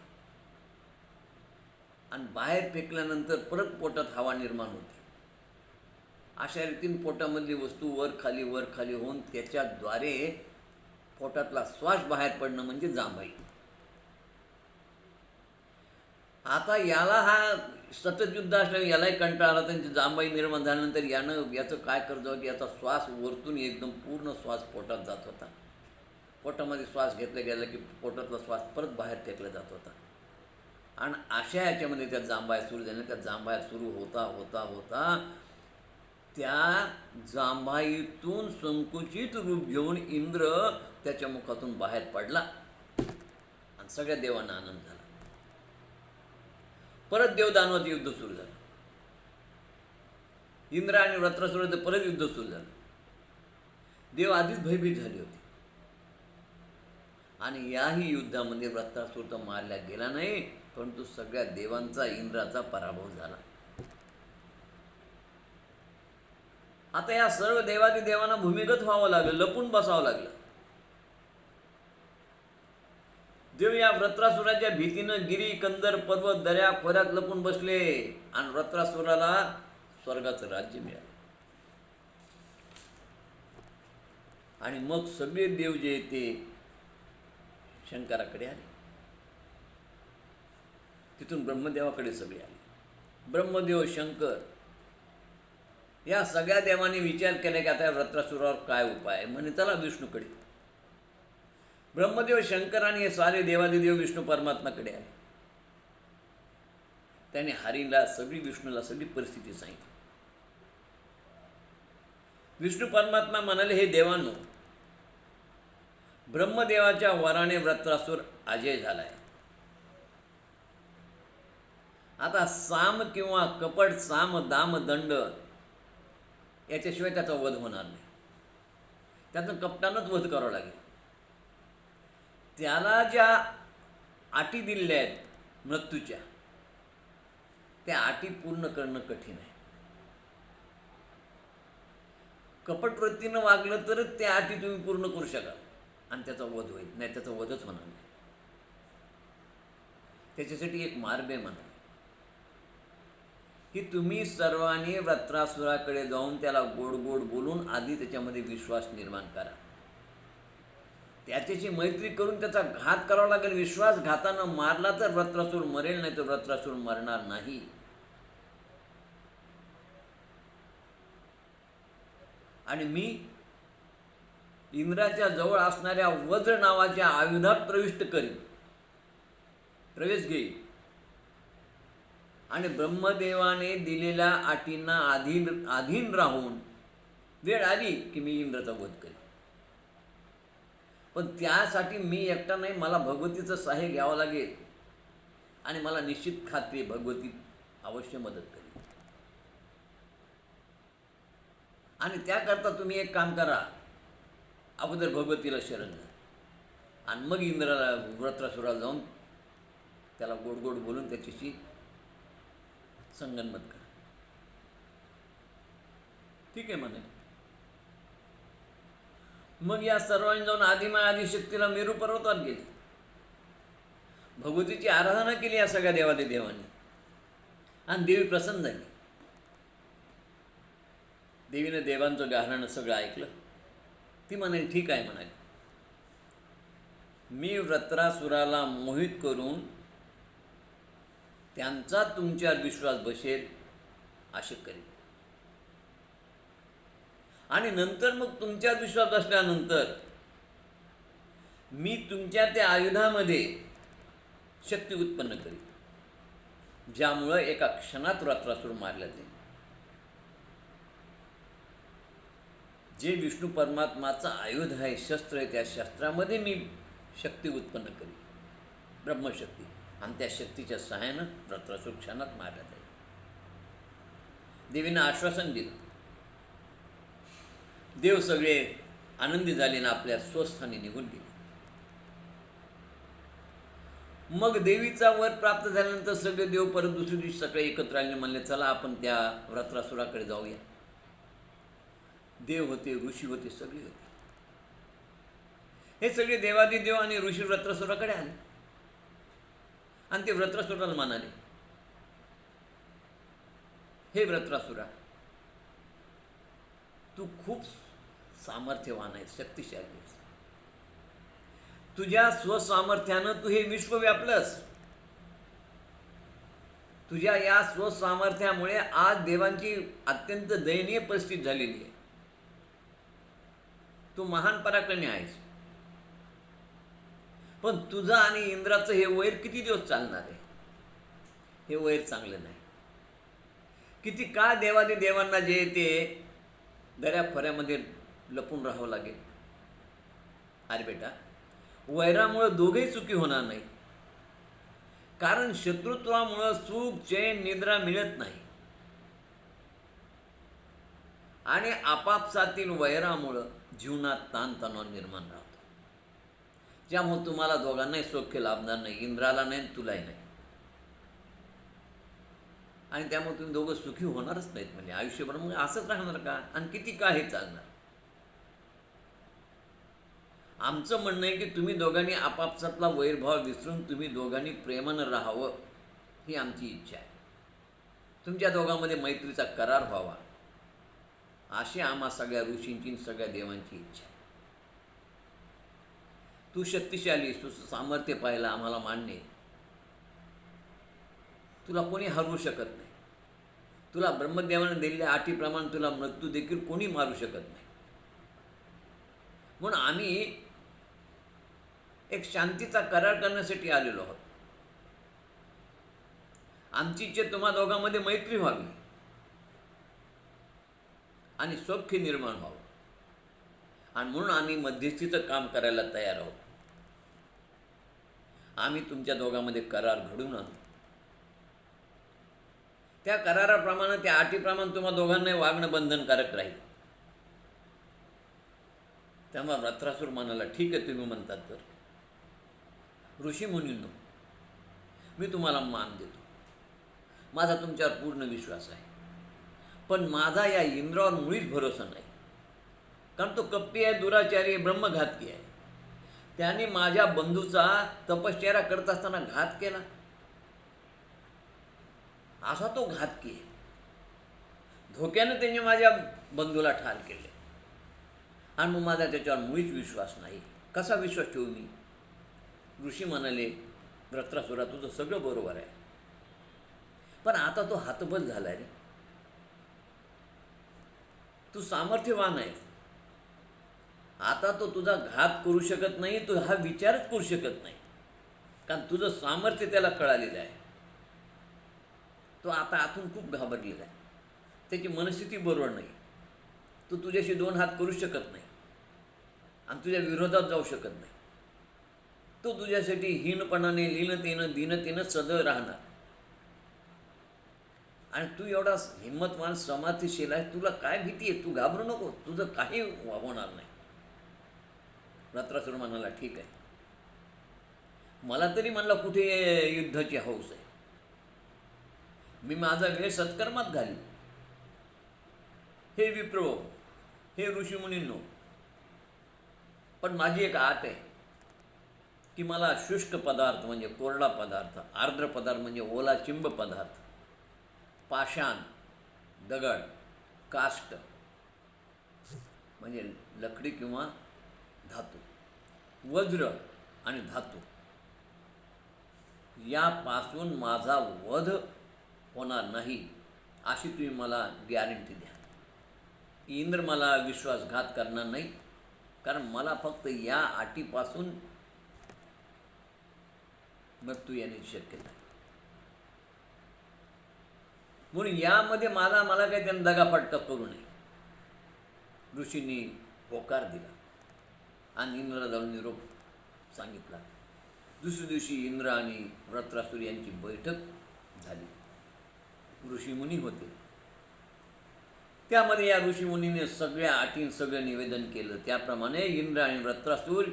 आणि बाहेर फेकल्यानंतर परत पोटात हवा निर्माण होते. अशा रीतीने पोटामधली वस्तू वर खाली होऊन त्याच्याद्वारे पोटातला श्वास बाहेर पडणं म्हणजे जांभई. आता याला हा सतत युद्ध असल्याने यालाही कंटाळा आला. त्यांची जांभई निर्माण झाल्यानंतर याचं काय करतं की याचा श्वास वरतून एकदम पूर्ण श्वास पोटात जात होता. पोटामध्ये श्वास घेतला गेला की पोटातला श्वास परत बाहेर फेकला जात होता. आणि अशा याच्यामध्ये त्या जांभया सुरू झाल्या. त्या जांभया सुरू होता होता होता त्या जांभाईतून संकुचित रूप घेऊन इंद्र त्याच्या मुखातून बाहेर पडला आणि सगळ्या देवांना आनंद झाला. परत देवदानवाचं युद्ध सुरू झालं. इंद्र आणि वृत्रासुराचं परत युद्ध सुरू झालं. देव आधीच भयभीत झाले होते आणि याही युद्धामध्ये वृत्रासुर तर मारला गेला नाही, परंतु सगळ्या देवांचा, इंद्राचा पराभव झाला. आता या सर्व देवादी देवांना भूमिगत व्हावं लागलं, लपून बसावं लागलं. देव या वृत्रासुराच्या भीतीनं गिरी, कंदर, पर्वत, दर्या खोऱ्यात लपून बसले आणि वृत्रासुराला स्वर्गाचं राज्य मिळालं. आणि मग सगळे देव जे ते शंकराकडे आले. तिथून ब्रह्मदेवाकडे सगळे आले. ब्रह्मदेव, शंकर या सगळ्या देवांनी विचार केला की आता वृत्रासुरावर काय उपाय आहे. म्हणे चला विष्णूकडे. ब्रह्मदेव, शंकर आणि हे सारे देवादिदेव विष्णू परमात्माकडे आले. त्याने विष्णूला सगळी परिस्थिती सांगितली. विष्णू परमात्मा म्हणाले, हे देवांनो, ब्रह्मदेवाच्या वराने वृत्रासुर अजय झालाय आता साम किंवा कपट, साम दाम दंड याच्याशिवाय त्याचा वध होणार नाही. त्यातून कपटानंच वध करावा लागेल. त्याला ज्या अटी दिलेल्या आहेत मृत्यूच्या, त्या अटी पूर्ण करणं कठीण आहे. कपट वृत्तीनं वागलं तरच त्या अटी तुम्ही पूर्ण करू शकाल आणि त्याचा वध होईल, नाही त्याचा वधच होणार नाही. त्याच्यासाठी एक मार्ग आहे म्हणा की तुम्ही सर्वांनी वृत्रासुराकडे जाऊन त्याला गोड गोड बोलून आधी त्याच्यामध्ये विश्वास निर्माण करा. त्याच्याशी मैत्री करून त्याचा घात करावा लागेल. विश्वासघातानं मारला तर वृत्रासूर मरेल, नाही तर वृत्रासूर मरणार नाही. आणि मी इंद्राच्या जवळ असणाऱ्या वज्र नावाच्या आयुधात प्रवेश घेईल आणि ब्रह्मदेवाने दिलेल्या अटींना अधीन राहून वेळ आली की मी इंद्राचा वध करेन. पण त्यासाठी मी एकटा नाही, मला भगवतीचं सहाय्य घ्यावं लागेल आणि मला निश्चित खात्री भगवती अवश्य मदत करेल. आणि त्याकरता तुम्ही एक काम करा, अगोदर भगवतीला शरण जा आणि मग इंद्राला वृत्रासुराला जाऊन त्याला गोड गोड बोलून त्याच्याशी संगनमत करा. ठीक आहे म्हणे. मग या सर्वांनी जाऊन आदिशक्तीला मेरू पर्वतावर गेले. भगवतीची आराधना केली या सगळ्या देवांनी आणि देवी प्रसन्न झाली. देवीने देवांचं गाऱ्हाणं सगळं ऐकलं. ती म्हणाली ठीक आहे म्हणाली, मी वृत्रासुराला मोहित करून त्यांचा तुमच्यावर विश्वास बसेल असे करेन. आणि नंतर मग तुमच्यावर विश्वास बसल्यानंतर मी तुमच्या त्या आयुधामध्ये शक्ती उत्पन्न करीन, ज्यामुळं एका क्षणात वृत्रासुर मारला जाईल. जे विष्णू परमात्माचा आयुध आहे, शस्त्र आहे, त्या शस्त्रामध्ये मी शक्ती उत्पन्न करीन, ब्रह्मशक्ती, आणि त्या शक्तीच्या सहाय्यानं वृत्रासुर क्षणात मारला जाईल. देवीनं आश्वासन दिलं. देव सगळे आनंदी झाले ना आपल्या स्वस्थानी निघून गेले. मग देवीचा वर प्राप्त झाल्यानंतर सगळे देव परत दुसऱ्या दिवशी सकाळी एकत्र आले. म्हणले चला आपण त्या वृत्रासुराकडे जाऊया. देव होते, ऋषी होते, सगळे होते. हे सगळे देवादिदेव आणि ऋषी वृत्रासुराकडे आले आणि ते वृत्रासुराला म्हणाले, हे वृत्रासुरा, तू खूप सामर्थ्यवान आहेस, शक्तिशाली आहेस. तुझ्या स्वसामर्थ्यानं तू हे विश्व व्यापलंस. तुझ्या या स्वसामर्थ्यामुळे आज देवांची अत्यंत दयनीय परिस्थिती झालेली आहे. तू महान पराक्रमी आहेस. पण तुझं आणि इंद्राचं हे वैर किती दिवस चालणार आहे? हे वैर चांगलं नाही. किती काळ देवांना जे ते दऱ्याखोऱ्यामध्ये लपून राहावं लागेल. अरे बेटा, वैरामुळं दोघेही सुखी होणार नाही. कारण शत्रुत्वामुळं सुख, चैन, निद्रा मिळत नाही. आणि आपापसातील वैरामुळं जीवनात ताणतणाव निर्माण राहतो, ज्यामुळे तुम्हाला दोघांनाही सौख्य लाभणार नाही, इंद्राला नाही, तुलाही नाही. आणि त्यामुळे तुम्ही दोघं सुखी होणारच नाहीत. म्हणजे आयुष्यभर मग असंच राहणार का? आणि किती का हे चालणार? आमचं म्हणणं आहे की तुम्ही दोघांनी आपापसातला वैरभाव विसरून तुम्ही दोघांनी प्रेमानं राहावं, ही आमची इच्छा आहे. तुमच्या दोघांमध्ये मैत्रीचा करार व्हावा, अशी आम्हा सगळ्या ऋषींची, सगळ्या देवांची इच्छा आहे. तू शक्तिशाली, सामर्थ्य पाहिलं आम्हाला मान्य आहे. तुला कोणी हरवू शकत नाही. तुला ब्रह्मदेवाने दिलेल्या अटीप्रमाणे तुला मृत्यू देखील कोणी मारू शकत नाही. म्हणून आम्ही एक शांतीचा करार करण्यासाठी आलेलो आहोत. आमची इच्छा तुम्हा दोघांमध्ये मैत्री व्हावी आणि सौख्य निर्माण व्हावं. आणि म्हणून आम्ही मध्यस्थीचं काम करायला तयार आहोत. आम्ही तुमच्या दोघांमध्ये करार घडवून आणू त्या कराराप्रमाणे, त्या अटीप्रमाणे तुम्हा दोघांनाही वागणं बंधनकारक राहील. तेव्हा वृत्रासूर म्हणाला, ठीक आहे तुम्ही म्हणतात तर. ऋषीमुनींनो, मी तुम्हाला मान देतो, माझा तुमच्यावर पूर्ण विश्वास आहे, पण माझा या इंद्रावर मुळीच भरोसा नाही. कारण तो कपटी आहे, दुराचारी आहे, ब्रह्मघातकी आहे. त्याने माझ्या बंधूचा तपश्चर्या करत असताना घात केला. असा तो घातकी आहे. धोक्यानं त्याने माझ्या बंधूला ठार केले आणि मग माझा त्याच्यावर मुळीच विश्वास नाही. कसा विश्वास ठेवू मी? ऋषी म्हणाले, वृत्रासुरा, तुझं सगळं बरोबर आहे, पण आता तो हतबल झाला रे. तू सामर्थ्यवान आहेस, आता तो तुझा घात करू शकत नाही, तो हा विचारच करू शकत नाही, कारण तुझं सामर्थ्य त्याला कळालेलं आहे. तो आता आतून खूप घाबरलेला आहे, त्याची मनस्थिती बरोबर नाही. तो तुझ्याशी दोन हात करू शकत नाही आणि तुझ्या विरोधात जाऊ शकत नाही. तो तुझ्यासाठी हीनपणाने, लीनतेनं, दीनतेनं सदैव राहणार. आणि तू एवढा हिंमतवान, समाधीशील आहे, तुला काय भीती आहे? तू घाबरू नको, तुझं काही होणार नाही. वृत्रासुर म्हणाला, ठीक आहे, मला तरी म्हणला कुठे युद्धाची हौस आहे, मी माझा वेळ सत्कर्मात घाली. हे विप्रो, हे ऋषीमुनींनो, पण माझी एक आट आहे की मला शुष्क पदार्थ म्हणजे कोरडा पदार्थ, आर्द्र पदार्थ म्हणजे ओला चिंब पदार्थ, पाषाण, दगड, काष्ट म्हणजे लकडी किंवा धातू, वज्र आणि धातू, यापासून माझा वध होणार नाही अशी तुम्ही मला गॅरंटी द्या. इंद्र मला विश्वासघात करणार नाही, कारण मला फक्त या अटीपासून मृत्यू येण्याची शक्यता आहे. म्हणून यामध्ये मला काही त्यांनी दगाफटका करू नये. ऋषींनी होकार दिला आणि इंद्राला जाऊन निरोप सांगितला. दुसऱ्या दिवशी इंद्र आणि वृत्रासुर यांची बैठक झाली. ऋषीमुनी होते. त्यामध्ये या ऋषीमुनीने सगळ्या अटीं सगळं निवेदन केलं. त्याप्रमाणे इंद्र आणि वृत्रासुर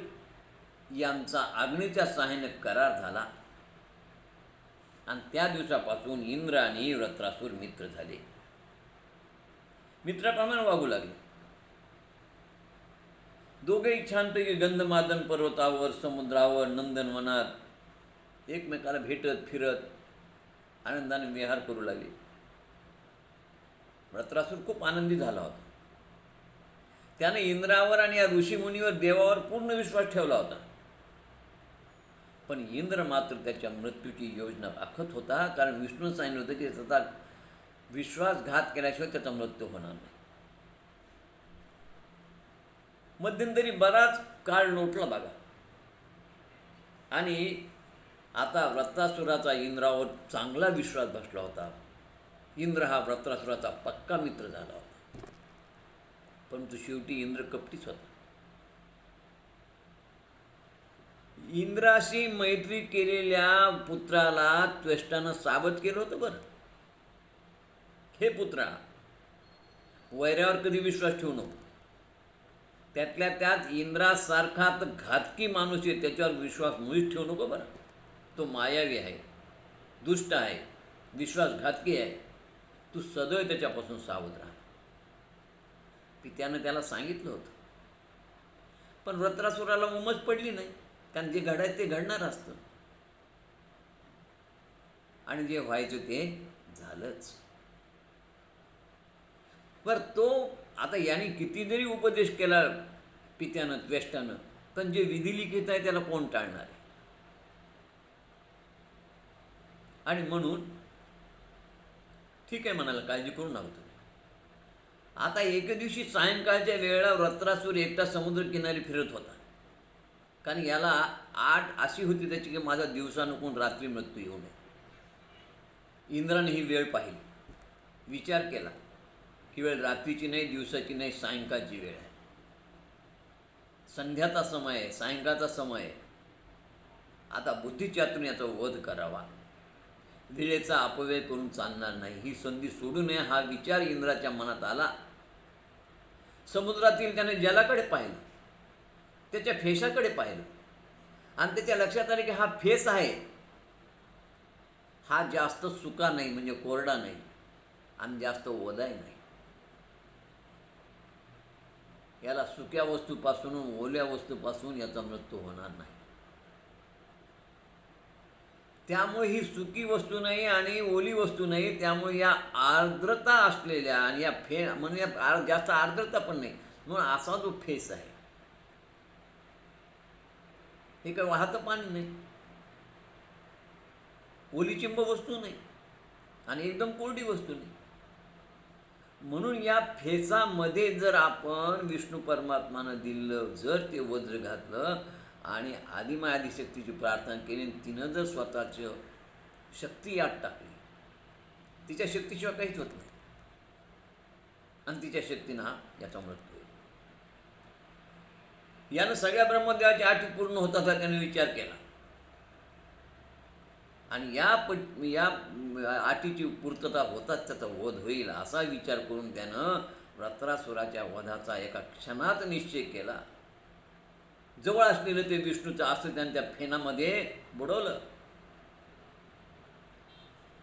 यांचा अग्नीच्या सहाय्याने करार झाला आणि त्या दिवसापासून इंद्र आणि वृत्रासुर मित्र झाले. मित्राप्रमाणे वागू लागले. दोघेही छानपैकी गंधमादन पर्वतावर, समुद्रावर, नंदनवनात एकमेकाला भेटत फिरत आनंदाने विहार करू लागले. वृत्रासुर खूप आनंदी झाला होता. त्याने इंद्रावर आणि या ऋषीमुनीवर, देवावर पूर्ण विश्वास ठेवला होता. पण इंद्र मात्र त्याच्या मृत्यूची योजना आखत होता, कारण विष्णू सांगितलं होतं की त्याचा विश्वासघात केल्याशिवाय त्याचा मृत्यू होणार नाही. मध्यंतरी बराच काळ लोटला बघा, आणि आता वृत्रासुराचा इंद्रावर चांगला विश्वास बसला होता. इंद्र हा वृत्रासुराचा पक्का मित्र झाला होता. परंतु शेवटी इंद्र कपटीच होता. इंद्राशी मैत्री केलेल्या पुत्राला त्वष्टानं सावध केलं होतं. बरं, हे पुत्रा, वैऱ्यावर कधी विश्वास ठेवू नको. त्यातल्या त्यात इंद्रासारखा तर घातकी माणूस आहे, त्याच्यावर विश्वास मुळीच ठेवू नको. बरं, तो मायावी आहे, दुष्ट आहे, विश्वासघातकी आहे. तू सदैव त्याच्यापासून सावध राहा. पित्यानं त्याला सांगितलं होतं. पण वृत्रासुराला उमज पडली नाही, कारण जे घडायचं ते घडणार असतं आणि जे व्हायचं ते झालंच. बरं, तो आता याने किती जरी उपदेश केला पित्यानं, त्वेष्टानं, पण जे विधिलिखित आहे त्याला कोण टाळणार आहे? आणि म्हणून ठीक आहे म्हणाला, काळजी करू नका तुम्ही. आता एके दिवशी सायंकाळच्या वेळेला वृत्रासुर एकटा समुद्रकिनारी फिरत होता. कारण याला आठ अशी होती त्याची की माझा दिवसा नको रात्री मृत्यू येऊ नये. इंद्राने ही वेळ पाहिली, विचार केला की वेळ रात्रीची नाही, दिवसाची नाही, सायंकाळची वेळ आहे. संध्याचा समय आहे, सायंकाळचा समय आहे. आता बुद्धीच्यातून याचा वध करावा. वेळेचा अपव्यय करून चालणार नाही, ही संधी सोडू नये हा विचार इंद्राच्या मनात आला. समुद्रातील त्याने जलाकडे पाहिलं, त्याच्या फेसाकडे पाहिलं आणि त्याच्या लक्षात आले की हा फेस आहे, हा जास्त सुका नाही म्हणजे कोरडा नाही आणि जास्त ओलाही नाही. याला सुक्या वस्तूपासून ओल्या वस्तूपासून याचा मृत्यू होणार नाही. त्यामुळे ही सुकी वस्तू नाही आणि ओली वस्तू नाही, त्यामुळे या आर्द्रता असलेल्या आणि या म्हणजे जास्त आर्द्रता पण नाही म्हणून असा जो फेस आहे, हे काही वाहतं पाणी नाही, ओली चिंब वस्तू नाही आणि एकदम कोरडी वस्तू नाही. म्हणून या फेसामध्ये जर आपण विष्णू परमात्मानं दिलं, जर ते वज्र घातलं आणि आदिशक्तीची प्रार्थना केली, तिनं जर स्वतःची शक्ती यात टाकली, तिच्या शक्तीशिवाय काहीच होत नाही आणि तिच्या शक्तीनं हा याचा मृत्यू होईल. यानं सगळ्या ब्रह्मदेवाच्या अटी पूर्ण होतात त्याने विचार केला आणि या अटीची पूर्तता होताच त्याचा वध होईल असा विचार करून त्यानं वृत्रासुराच्या वधाचा एका क्षणात निश्चय केला. जवळ असलेलं ते विष्णूचं अस्त्र त्याने त्या फेनामध्ये बुडवलं.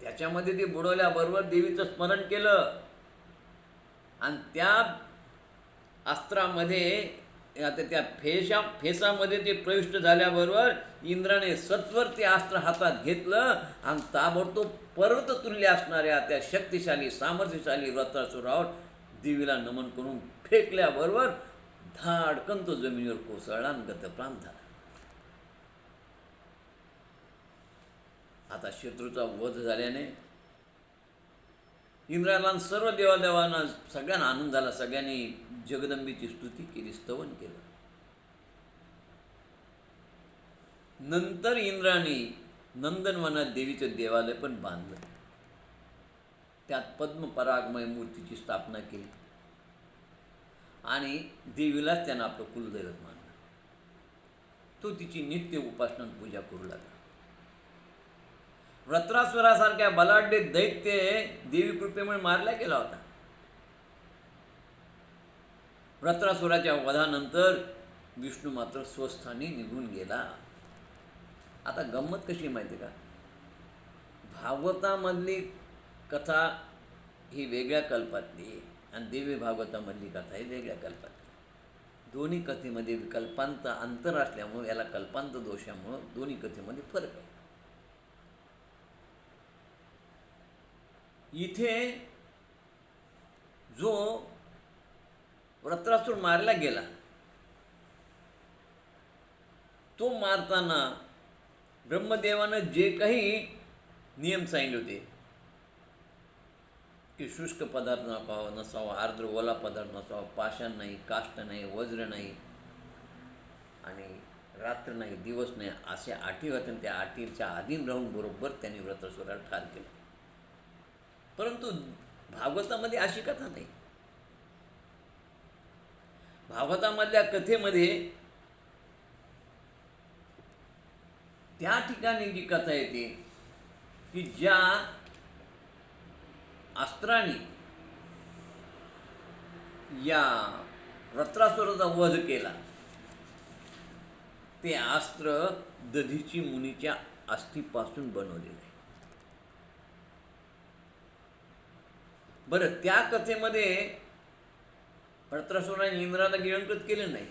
त्याच्यामध्ये ते बुडवल्याबरोबर देवीचं स्मरण केलं आणि त्या अस्त्रामध्ये आता त्या फेसामध्ये ते प्रविष्ट झाल्याबरोबर इंद्राने सत्वर ते अस्त्र हातात घेतलं आणि ताबडतोब पर्वततुल्य असणाऱ्या त्या शक्तिशाली सामर्थ्यशाली वृत्रासुरावर देवीला नमन करून फेकल्याबरोबर धाडकन तो जमिनीवर कोसळला आणि गतप्राण झाला. आता शत्रूचा वध झाल्याने इंद्राला सर्व देवादेवांना सगळ्यांना आनंद झाला. सगळ्यांनी जगदंबेची स्तुती केली, स्तवन केलं. नंतर इंद्राने नंदनवनात देवीचं देवालय पण बांधलं, त्यात पद्मपरागमय मूर्तीची स्थापना केली आणि देवीलाच त्यानं आपलं कुलदैवत मानलं. तो तिची नित्य उपासना पूजा करू लागला. वृत्रासुरासारख्या बलाढ्य दैत्य देवी कृपेमुळे मारला गेला होता. वृत्रासुराच्या वधानंतर विष्णू मात्र स्वस्थानी निघून गेला. आता गंमत कशी माहिती का, भागवतामधली कथा ही वेगळ्या कल्पातली आणि देवी भागवतामधली कथा ही वेगळ्या कल्पातली. दोन्ही कथेमध्ये कल्पांत अंतर असल्यामुळं, याला कल्पांत दोषामुळं दोन्ही कथेमध्ये फरक आहे. इथे जो वृत्रासुर मारला गेला, तो मारताना ब्रह्मदेवानं जे काही नियम सांगितले होते की शुष्क पदार्थ नसावा, आर्द्र ओला पदार्थ नसावा, पाषाण नाही, काष्ट नाही, वज्र नाही आणि रात्र नाही, दिवस नाही, अशा अटी होत्या. त्या अटीच्या अधीन राहून बरोबर त्यांनी वृत्रासुराला ठार केलं. परंतु भागवतामध्ये अशी कथा नाही. भागवतामधल्या कथेमध्ये त्या ठिकाणी जी कथा येते की ज्या अस्त्राने या वृत्रासुराचा वध केला, ते अस्त्र दधीची मुनीच्या अस्थीपासून बनवलेलं आहे. बरं, त्या कथेमध्ये वृत्रासुराने इंद्राला गिळंकृत केलं नाही.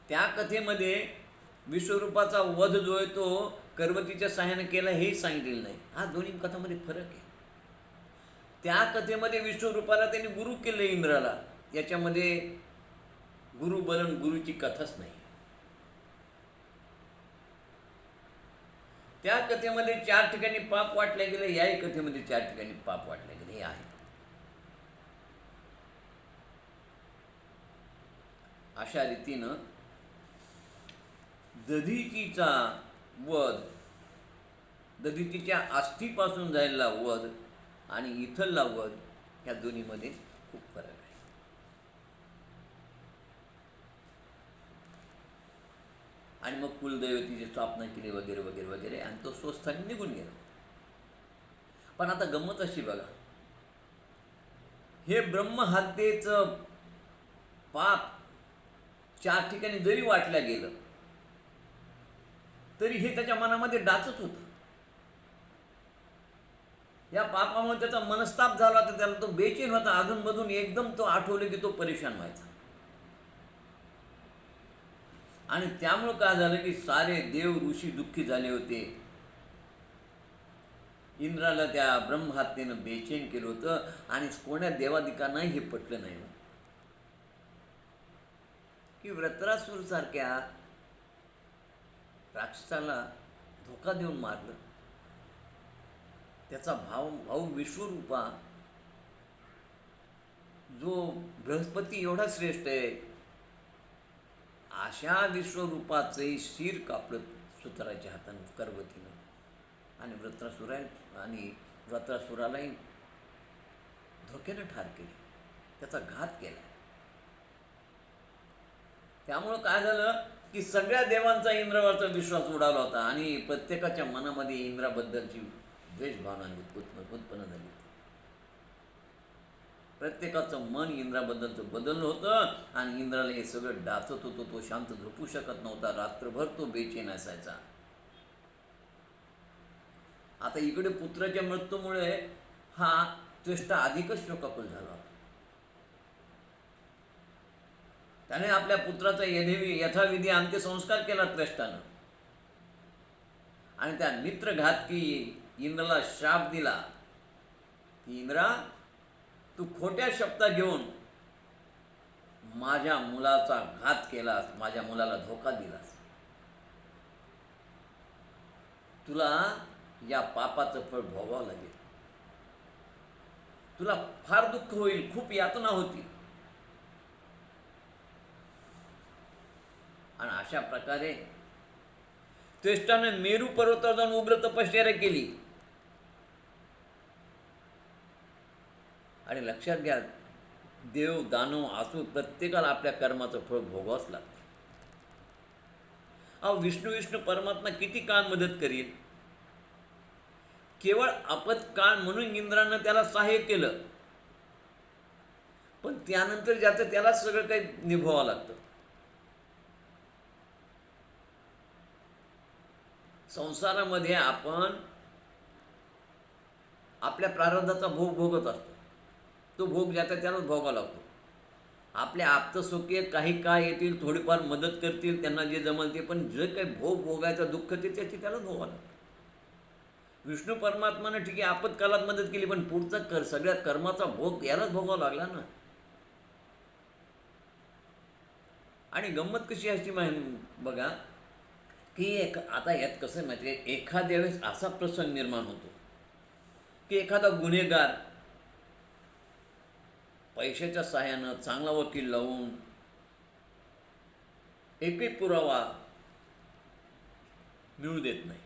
त्या कथेमध्ये विश्वरूपाचा वध जो आहे तो कर्वतीच्या सहाय्याने केला हेही सांगितलेलं नाही. हा दोन्ही कथामध्ये फरक आहे. त्या कथेमध्ये विश्वरूपाला त्यांनी गुरु केलं इंद्राला, याच्यामध्ये गुरु बलन गुरुची कथाच नाही. त्या कथेमध्ये 4 ठिकाणी पाप वाटले गेले, याही कथेमध्ये 4 ठिकाणी पाप वाटले गेले, हे आहे. अशा रीतीनं दधीचीचा वध, दधीचीच्या अस्थीपासून झालेला वध आणि इथलला वध, ह्या दोन्हीमध्ये खूप फरक आहे. आणि मग कुलदैवतीची स्थापना केली वगैरे वगैरे वगैरे आणि तो स्वस्थानी निघून गेला. पण आता गंमत अशी बघा, हे ब्रह्महत्येचं पाप 4 ठिकाणी जरी वाटल्या गेलं तरी हे त्याच्या मनामध्ये डाचत होतं. या पापामुळे त्याचा मनस्ताप झाला तर त्याला तो बेचैन होता. अधूनमधून एकदम तो आठवले की तो परेशान व्हायचा. आणि त्यामुळे काय झालं की सारे देव ऋषी दुःखी झाले होते. इंद्राला त्या ब्रह्महत्येनं बेचैन केलं होतं आणि कोण्या देवादिकांनाही हे पटलं नाही की वृत्रासुर सारख्या राक्षसाला धोका देऊन मारलं. त्याचा भाऊ विश्वरूपा जो बृहस्पती एवढा श्रेष्ठ आहे, अशा विश्वरूपाचे शिर कापलं सुताराच्या हाताने करवतीनं आणि वृत्रासुरालाही धोक्यानं ठार केले, त्याचा घात केला. त्यामुळं काय झालं की सगळ्या देवांचा इंद्रावरचा विश्वास उडाला होता आणि प्रत्येकाच्या मनामध्ये इंद्राबद्दलची द्वेषभावना उत्पन्न झाली. प्रत्येकाचं मन इंद्राबद्दलचं बदललं होतं आणि इंद्राला हे सगळं डाचत होतं. तो शांत झोपू शकत नव्हता. रात्रभर तो बेचैन असायचा. आता इकडे पुत्राच्या मृत्यूमुळे हा त्वष्टा अधिकच शोकाकुल झाला होता. त्याने आपल्या पुत्राचा यथाविधी अंत्यसंस्कार केला त्वष्टानं आणि त्या मित्रघातकी इंद्राला शाप दिला की इंद्रा, तू खोट्या शब्द घेऊन माझ्या मुलाचा घात केलास, माझ्या मुलाला धोका दिलास. तुला या पापाचं फळ भोगावं लागेल. तुला फार दुःख होईल, खूप यातना होतील. आणि अशा प्रकारे त्वष्टाने मेरू पर्वतावर जाऊन उग्र तपश्चर्या केली. आणि लक्षात घ्या, देव दानव असू प्रत्येकाला आपल्या कर्माचं फळ भोगावंच लागतं. विष्णू परमात्मा किती काळ मदत करील. केवळ आपत्काळ म्हणून इंद्रानं त्याला सहाय्य केलं, पण त्यानंतर ज्याचं त्यालाच सगळं काही निभवावं लागतं. संसारामध्ये आपण आपल्या प्रारब्धाचा भोग भोगत असतो. तो भोग ज्याचा त्यालाच भोगावा लागतो. आपल्या आप्तसुखी काही काळ येतील, थोडीफार मदत करतील, त्यांना जे जमल ते, पण जे काही भोग भोगायचं दुःख ते त्याची त्यालाच भोगावं लागतं. विष्णू परमात्माने ठीक आहे आपत्कालात मदत केली, पण पुढचा सगळ्या कर्माचा भोग यालाच भोगावा लागला ना. आणि गंमत कशी असती बघा की आता यात कसं माहिती आहे, एखाद्या वेळेस असा प्रसंग निर्माण होतो की एखादा गुन्हेगार पैशाच्या सहाय्यानं चांगला वकील लावून एकही पुरावा मिळू देत नाही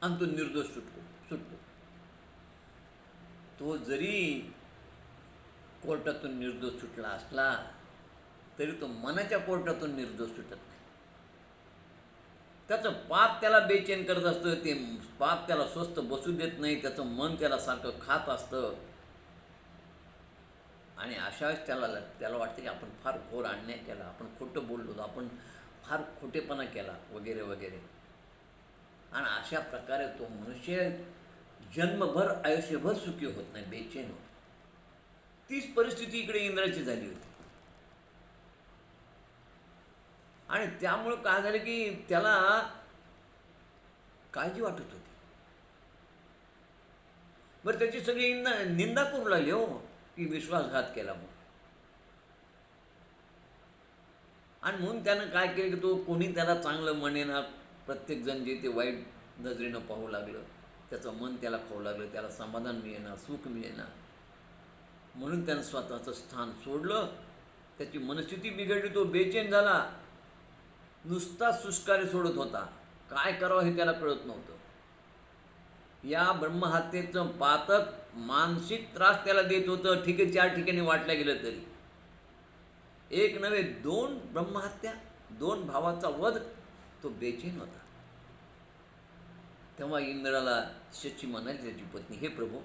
आणि तो निर्दोष सुटतो. तो जरी कोर्टातून निर्दोष सुटला असला तरी तो मनाच्या कोर्टातून निर्दोष सुटत नाही. त्याचं पाप त्याला बेचैन करत असतं. ते पाप त्याला स्वस्थ बसू देत नाही. त्याचं मन त्याला सारखं खात असतं. आणि अशा वेळेस त्याला वाटतं की आपण फार घोर अन्याय केला, आपण खोटं बोललो, आपण फार खोटेपणा केला वगैरे वगैरे. आणि अशा प्रकारे तो मनुष्य जन्मभर आयुष्यभर सुखी होत नाही, बेचैन होत. तीच परिस्थिती इकडे इंद्राची झाली होती. आणि त्यामुळं काय झालं की त्याला काळजी वाटत होती. बरं त्याची सगळी निंदा करू लागली हो की विश्वासघात केला म्हणून. आणि म्हणून त्यानं काय केलं की तो कोणी त्याला चांगलं म्हणेना, प्रत्येकजण जे ते वाईट नजरेनं पाहू लागलं. त्याचं मन त्याला खाऊ लागलं, त्याला समाधान मिळेना, सुख मिळेना. म्हणून त्यानं स्वतःचं स्थान सोडलं. त्याची मनस्थिती बिघडली. तो बेचैन झाला. नुसता सुस्कारे सोडत होता. काय करावं हे त्याला कळत नव्हतं. या ब्रह्महत्येचं पातक मानसिक त्रास त्याला देत होतं. ठीक आहे 4 ठिकाणी वाटल्या गेलं तरी. एक नव्हे 2 ब्रह्महत्या, 2 भावाचा वध. तो बेचैन होता. तेव्हा इंद्राला शची म्हणाली त्याची पत्नी, हे प्रभू,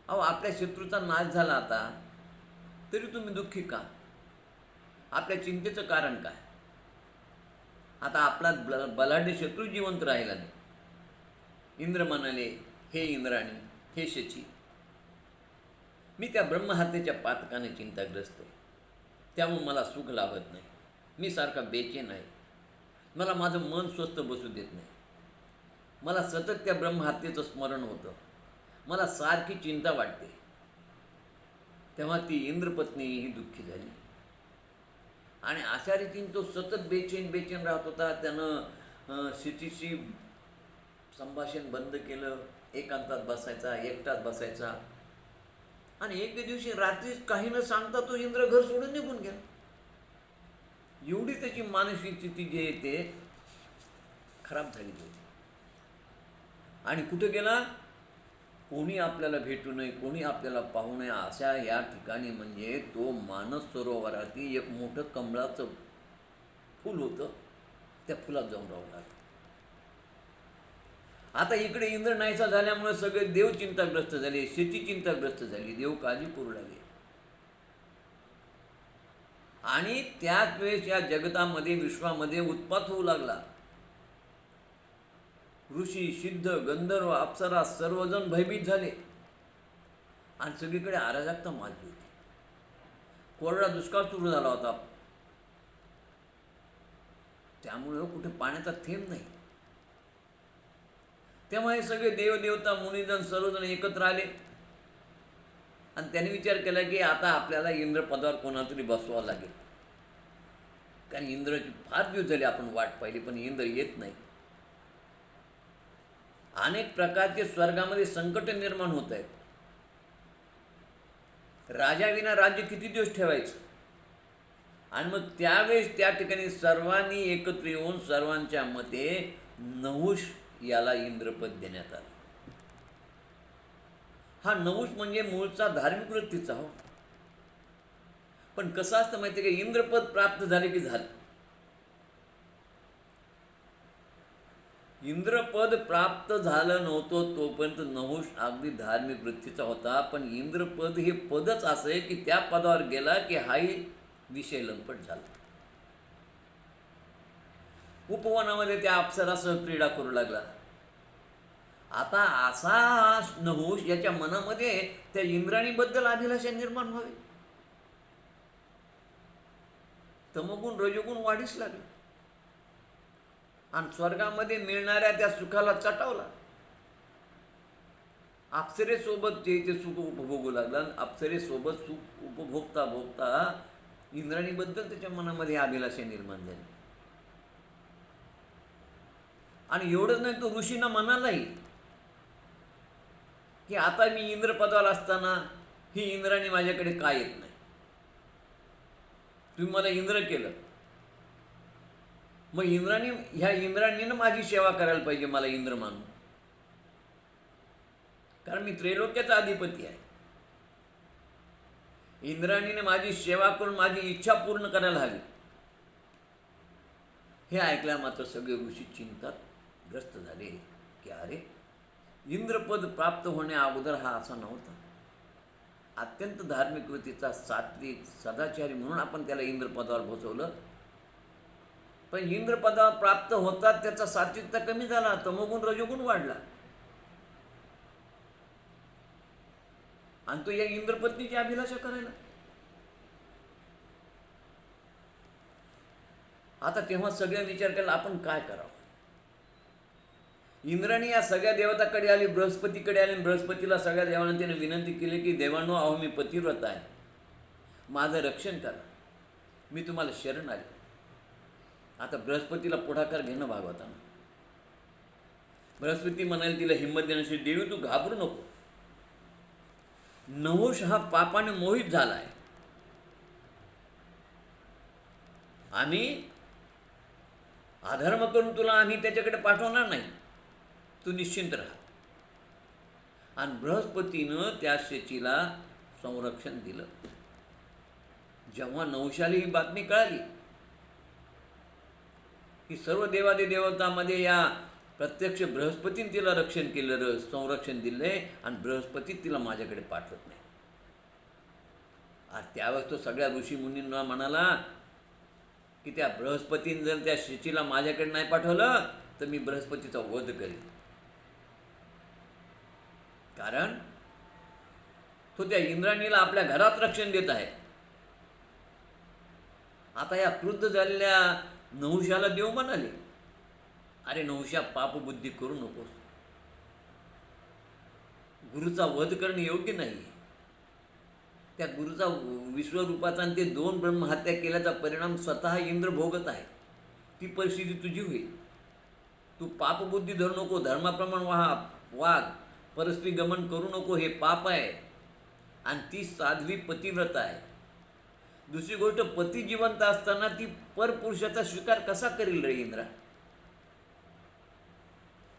अहो आपल्या शत्रूचा नाश झाला आता, तरी तुम्ही दुःखी का? आपल्या चिंतेचं कारण काय? आता आपला बलाढ्य शत्रू जिवंत राहिला नाही. इंद्र म्हणाले, हे इंद्राणी, हे शची, मी त्या ब्रह्महत्येच्या पातकाने चिंताग्रस्त आहे. त्यामुळे मला सुख लाभत नाही. मी सारखा बेचैन आहे. मला माझं मन स्वस्थ बसू देत नाही. मला सतत त्या ब्रह्महत्येचं स्मरण होतं. मला सारखी चिंता वाटते. तेव्हा ती इंद्रपत्नी ही दुःखी झाली आणि अशा रीतीने तो सतत बेचैन राहत होता. त्यानं शचीशी संभाषण बंद केलं. एकांतात बसायचा, एकटाच बसायचा. आणि एक दिवशी रात्री काही न सांगता तो इंद्र घर सोडून निघून गेला. एवढी त्याची मानसिक स्थिती जी आहे ते खराब झाली होती. आणि कुठे गेला? कोणी आपल्याला भेटू नये, कोणी आपल्याला पाहू नये अशा या ठिकाणी, म्हणजे तो मानस सरोवरातील एक मोठं कमळाचं फूल होतं, त्या फुलात जाऊन राहू लागला. आता इकडे इंद्र नाहीसा झाल्यामुळे सगळे देव चिंताग्रस्त झाले, शची चिंताग्रस्त झाली, देव काळजी करू लागले. आणि त्याच वेळेस या जगतामध्ये, विश्वामध्ये उत्पात होऊ लागला. ऋषी, सिद्ध, गंधर्व, अप्सरा सर्वजण भयभीत झाले आणि सगळीकडे अराजकता माजली होती. कोरडा दुष्काळ सुरू झाला होता. त्यामुळे कुठे पाण्याचा थेंब नाही. तेव्हा हे सगळे देवदेवता, मुनिजन सर्वजण एकत्र आले आणि त्यांनी विचार केला की आता आपल्याला इंद्रपदावर कोणातरी बसवावं लागेल. कारण इंद्राची फार दिवस झाले आपण वाट पाहिली, पण इंद्र येत नाही. अनेक प्रकारचे स्वर्गामध्ये संकट निर्माण होत आहेत. राजाविना राज्य किती दिवस ठेवायचं? आणि मग त्यावेळेस त्या ठिकाणी सर्वांनी एकत्र येऊन सर्वांच्या मते नहुष याला इंद्रपद देण्यात आलं. हा नहुष म्हणजे मूळचा धार्मिक वृत्तीचा हो. पण कसं असतं माहिती आहे का, इंद्रपद प्राप्त झाले की झालं. इंद्रपद प्राप्त झालं नव्हतं तोपर्यंत नहुष अगदी धार्मिक वृत्तीचा होता. पण इंद्रपद हे पदच असं आहे की त्या पदावर गेला की हाही विषय लंपट झाला. उपवनामध्ये त्या अप्सरासह क्रीडा करू लागला. आता असा नहुष याच्या मनामध्ये त्या इंद्राणीबद्दल अभिलाषा निर्माण व्हावी. तमोगुण रजोगुण वाढीस लागले आणि स्वर्गामध्ये मिळणाऱ्या त्या सुखाला चटावला. अप्सरेसोबत जे ते सुख उपभोगू लागला. अप्सरेसोबत सुख उपभोगता भोगता इंद्राणीबद्दल त्याच्या मनामध्ये अभिलाषा निर्माण झाली. आणि एवढंच नाही, तो ऋषींना म्हणालाही की आता मी इंद्रपदावर असताना ही इंद्राणी माझ्याकडे का येत नाही? तुम्ही मला इंद्र केलं, मग ह्या इंद्राणीनं माझी सेवा करायला पाहिजे, मला इंद्र मानून. कारण मी त्रैलोक्याचा अधिपती आहे. इंद्राणीने माझी सेवा करून माझी इच्छा पूर्ण करायला हवी. हे ऐकल्या मात्र सगळे ऋषी चिंतात ग्रस्त झाले की अरे, इंद्रपद प्राप्त होण्या अगोदर हा असा नव्हता. अत्यंत धार्मिक वृत्तीचा, सात्विक, सदाचारी म्हणून आपण त्याला इंद्रपदावर बसवलं. पण इंद्रपदावर प्राप्त होतात त्याचा सात्विकता कमी झाला, तमोगुण रजोगुण वाढला आणि तो या इंद्रपत्नीची अभिलाषा करायला. आता तेव्हा सगळ्या विचार केला आपण काय करावं. इंद्राणी या सगळ्या देवताकडे आली, बृहस्पतीकडे आली. बृहस्पतीला सगळ्या देवांना त्याने विनंती केली की देवांनो, अहो मी पतिव्रत आहे, माझं रक्षण करा, मी तुम्हाला शरण आले. आता बृहस्पतीला पुढाकार घेणं भाग होता. बृहस्पती म्हणाले तिला हिंमत देण्याची, देवी तू घाबरू नको. नहुष हा पापाने मोहित झाला आहे. आम्ही अधर्म करून तुला आम्ही त्याच्याकडे पाठवणार नाही, तू निश्चिंत राहा. आणि बृहस्पतीनं त्या शचीला संरक्षण दिलं. जेव्हा नहुषाला ही बातमी कळाली की सर्व देवादिदेवतांमध्ये या प्रत्यक्ष बृहस्पतीने तिला रक्षण केलं, संरक्षण दिलंय, आणि बृहस्पती तिला माझ्याकडे पाठवत नाही. आणि त्यावेळेस तो सगळ्या ऋषीमुनींना म्हणाला की त्या बृहस्पतीने जर त्या शचीला माझ्याकडे नाही पाठवलं तर मी बृहस्पतीचा वध करीन. कारण तो त्या इंद्राणीला आपल्या घरात रक्षण देत आहे. आता या क्रुद्ध झालेल्या नहुषाला देव म्हणाले, अरे नहुषा, पापबुद्धी करू नकोस, गुरुचा वध करणे योग्य नाही. त्या गुरुचा विश्वरूपाचा आणि ते 2 ब्रह्महत्या केल्याचा परिणाम स्वतः इंद्र भोगत आहे. ती परिस्थिती तुझी होईल. तू पापबुद्धी धरू नको, धर्माप्रमाणे वाघ, परस्त्री गमन करू नको, हे पाप आहे. आणि ती साध्वी पतिव्रता आहे. दुसरी गोष्ट, पती जिवंत असताना ती परपुरुषाचा स्वीकार कसा करील रे इंद्रा?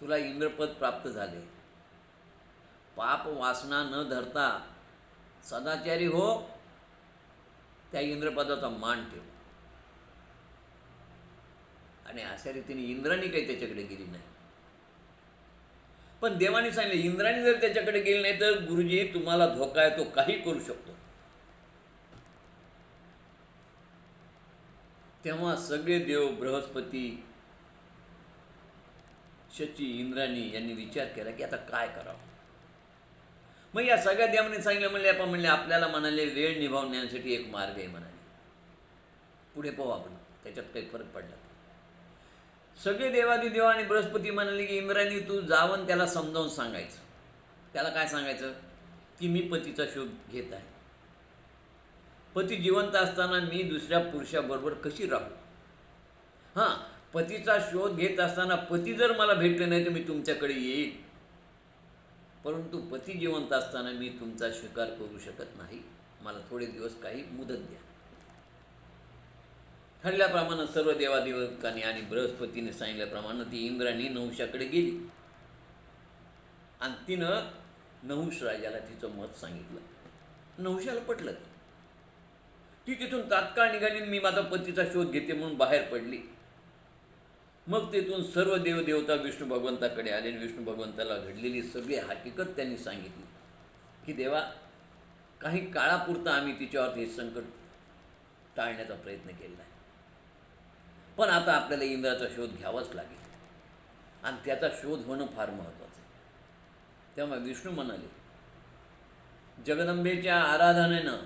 तुला इंद्रपद प्राप्त झाले. पाप वासना न धरता सदाचारी हो, त्या इंद्रपदाचा मान ठेव. आणि अशा रीतीने इंद्राणी काही त्याच्याकडे गेली नाही. पण देवाने सांगितले, इंद्राणी जर त्याच्याकडे गेली नाही तर गुरुजी तुम्हाला धोका आहे, तो काही करू शकतो. तेव्हा सगळे देव, बृहस्पती, शची, इंद्राणी यांनी विचार केला की आता काय करावं. मग या सगळ्या देवांनी सांगितलं, म्हणले आपल्याला म्हणाले वेळ निभावण्यासाठी एक मार्ग आहे म्हणाले. पुढे पाहू आपण, त्याच्यात काही फरक पडला. सगळे देवादिदेव आणि बृहस्पती म्हणाले की इंद्राणी तू जावं, त्याला समजावून सांगायचं. त्याला काय सांगायचं की मी पतीचा शोध घेत आहे. पती जिवंत असताना मी दुसऱ्या पुरुषाबरोबर कशी राहू? हां, पतीचा शोध घेत असताना पती जर मला भेटले नाही तर मी तुमच्याकडे येईल, परंतु पती जिवंत असताना मी तुमचा स्वीकार करू शकत नाही. मला थोडे दिवस काही मुदत द्या. ठरल्याप्रमाणे सर्व देवादेवकांनी आणि बृहस्पतीने सांगितल्याप्रमाणे ती इंद्राणी नहुषाकडे गेली आणि तिनं नहुष राजाला तिचं मत सांगितलं. नहुषाला पटलं. ती तिथून तात्काळ निघाली. मी माझा पतीचा शोध घेते म्हणून बाहेर पडली. मग तिथून सर्व देवदेवता विष्णू भगवंताकडे आले आणि विष्णू भगवंताला घडलेली सगळी हकीकत त्यांनी सांगितली की देवा, काही काळापुरता आम्ही तिच्यावर हे संकट टाळण्याचा प्रयत्न केला आहे, पण आता आपल्याला इंद्राचा शोध घ्यावाच लागेल आणि त्याचा शोध होणं फार महत्त्वाचं आहे. तेव्हा विष्णू म्हणाले, जगदंबेच्या आराधनेनं,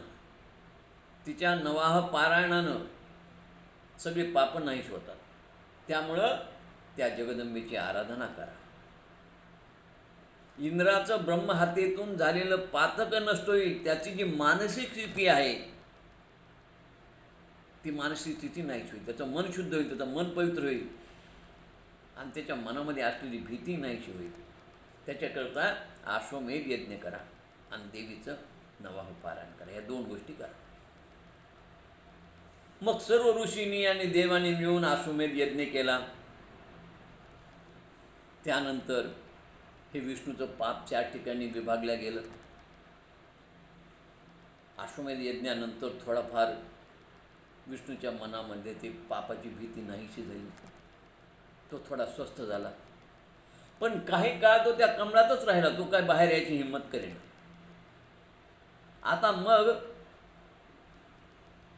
तिच्या नवाह पारायणानं सगळे पाप नाहीश होतात. त्यामुळं त्या जगदंबेची आराधना करा. इंद्राचं ब्रह्महत्येतून झालेलं पातक नष्ट होईल. त्याची जी मानसिक स्थिती आहे ती मानसिक स्थिती नाहीच होईल. त्याचं मन शुद्ध होईल, त्याचं मन पवित्र होईल आणि त्याच्या मनामध्ये असलेली भीती नाहीशी होईल. त्याच्याकरता अश्वमेध यज्ञ करा आणि देवीचं नवाह पारायण करा. या 2 गोष्टी करा. मग सर्व ऋषींनी आणि देवांनी मिळून अश्वमेध यज्ञ केला. त्यानंतर हे विष्णूचं पाप 4 ठिकाणी विभागलं गेलं. अश्वमेध यज्ञानंतर थोडाफार विष्णूच्या मनामध्ये ते पापाची भीती नाहीशी झाली. तो थोडा स्वस्थ झाला. पण काही काळ तो त्या कमळातच राहिला. तो काय बाहेर यायची हिंमत करेना. आता मग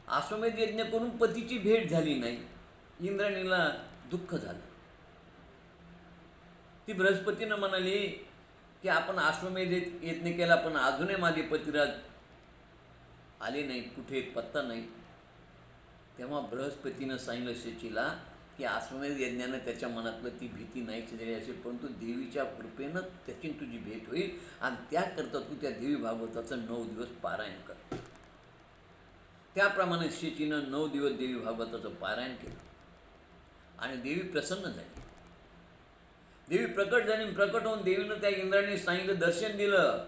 अश्वमेध यज्ञ करून पतीची भेट झाली नाही. इंद्राणीला दुःख झालं. ती बृहस्पतीनं म्हणाली की आपण अश्वमेध यज्ञ केला पण अजूनही माझे पतिराज आले नाही, कुठे पत्ता नाही. तेव्हा बृहस्पतीनं सांगितलं शचीला की अश्वमेध यज्ञानं त्याच्या मनातलं ती भीती नाहीच झाली असेल, परंतु देवीच्या कृपेनं त्याची तुझी भेट होईल आणि त्याकरता तू त्या देवी भागवताचं 9 दिवस पारायण कर. त्याप्रमाणे शचीनं 9 दिवस देवी भागवताचं पारायण केलं आणि देवी प्रसन्न झाली. देवी प्रकट झाली. प्रकट होऊन देवीनं त्या इंद्राने सांगितलं, दर्शन दिलं.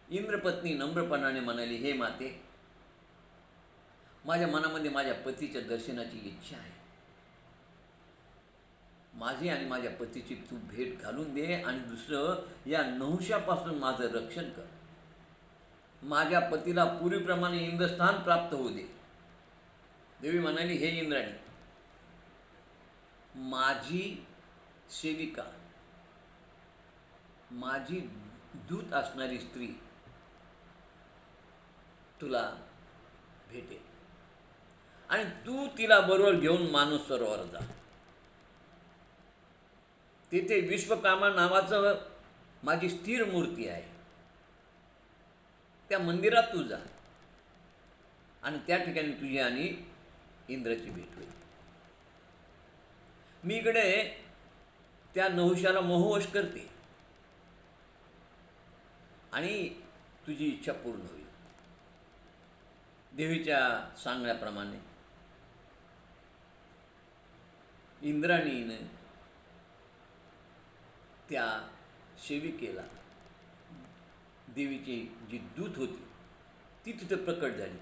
इंद्रपत्नी नम्रपणाने म्हणाली, हे माते, माझ्या मनामध्ये माझ्या पतीच्या दर्शनाची इच्छा आहे. माझी आणि माझ्या पतीची तू भेट घालून दे आणि दुसरं, या नहुषापासून माझं रक्षण कर. माझ्या पतीला पूर्वीप्रमाणे इंद्रस्थान प्राप्त होऊ दे. देवी म्हणाली, हे इंद्राणी, माझी सेविका, माझी दूत असणारी स्त्री तुला भेटेल आणि तू तिला बरोबर घेऊन मानस सरोवर जा. तेथे विश्वकामा नावाचं माझी स्थिर मूर्ती आहे. त्या मंदिरात तू जा आणि त्या ठिकाणी तुझी आणि इंद्राची भेट होईल. मी इकडे त्या नहुशाला मोहवश करते आणि तुझी इच्छा पूर्ण होईल. देवीच्या सांगण्याप्रमाणे इंद्राणीने त्या सेविकेला, देवीची जी दूत होती ती तिथं प्रकट झाली.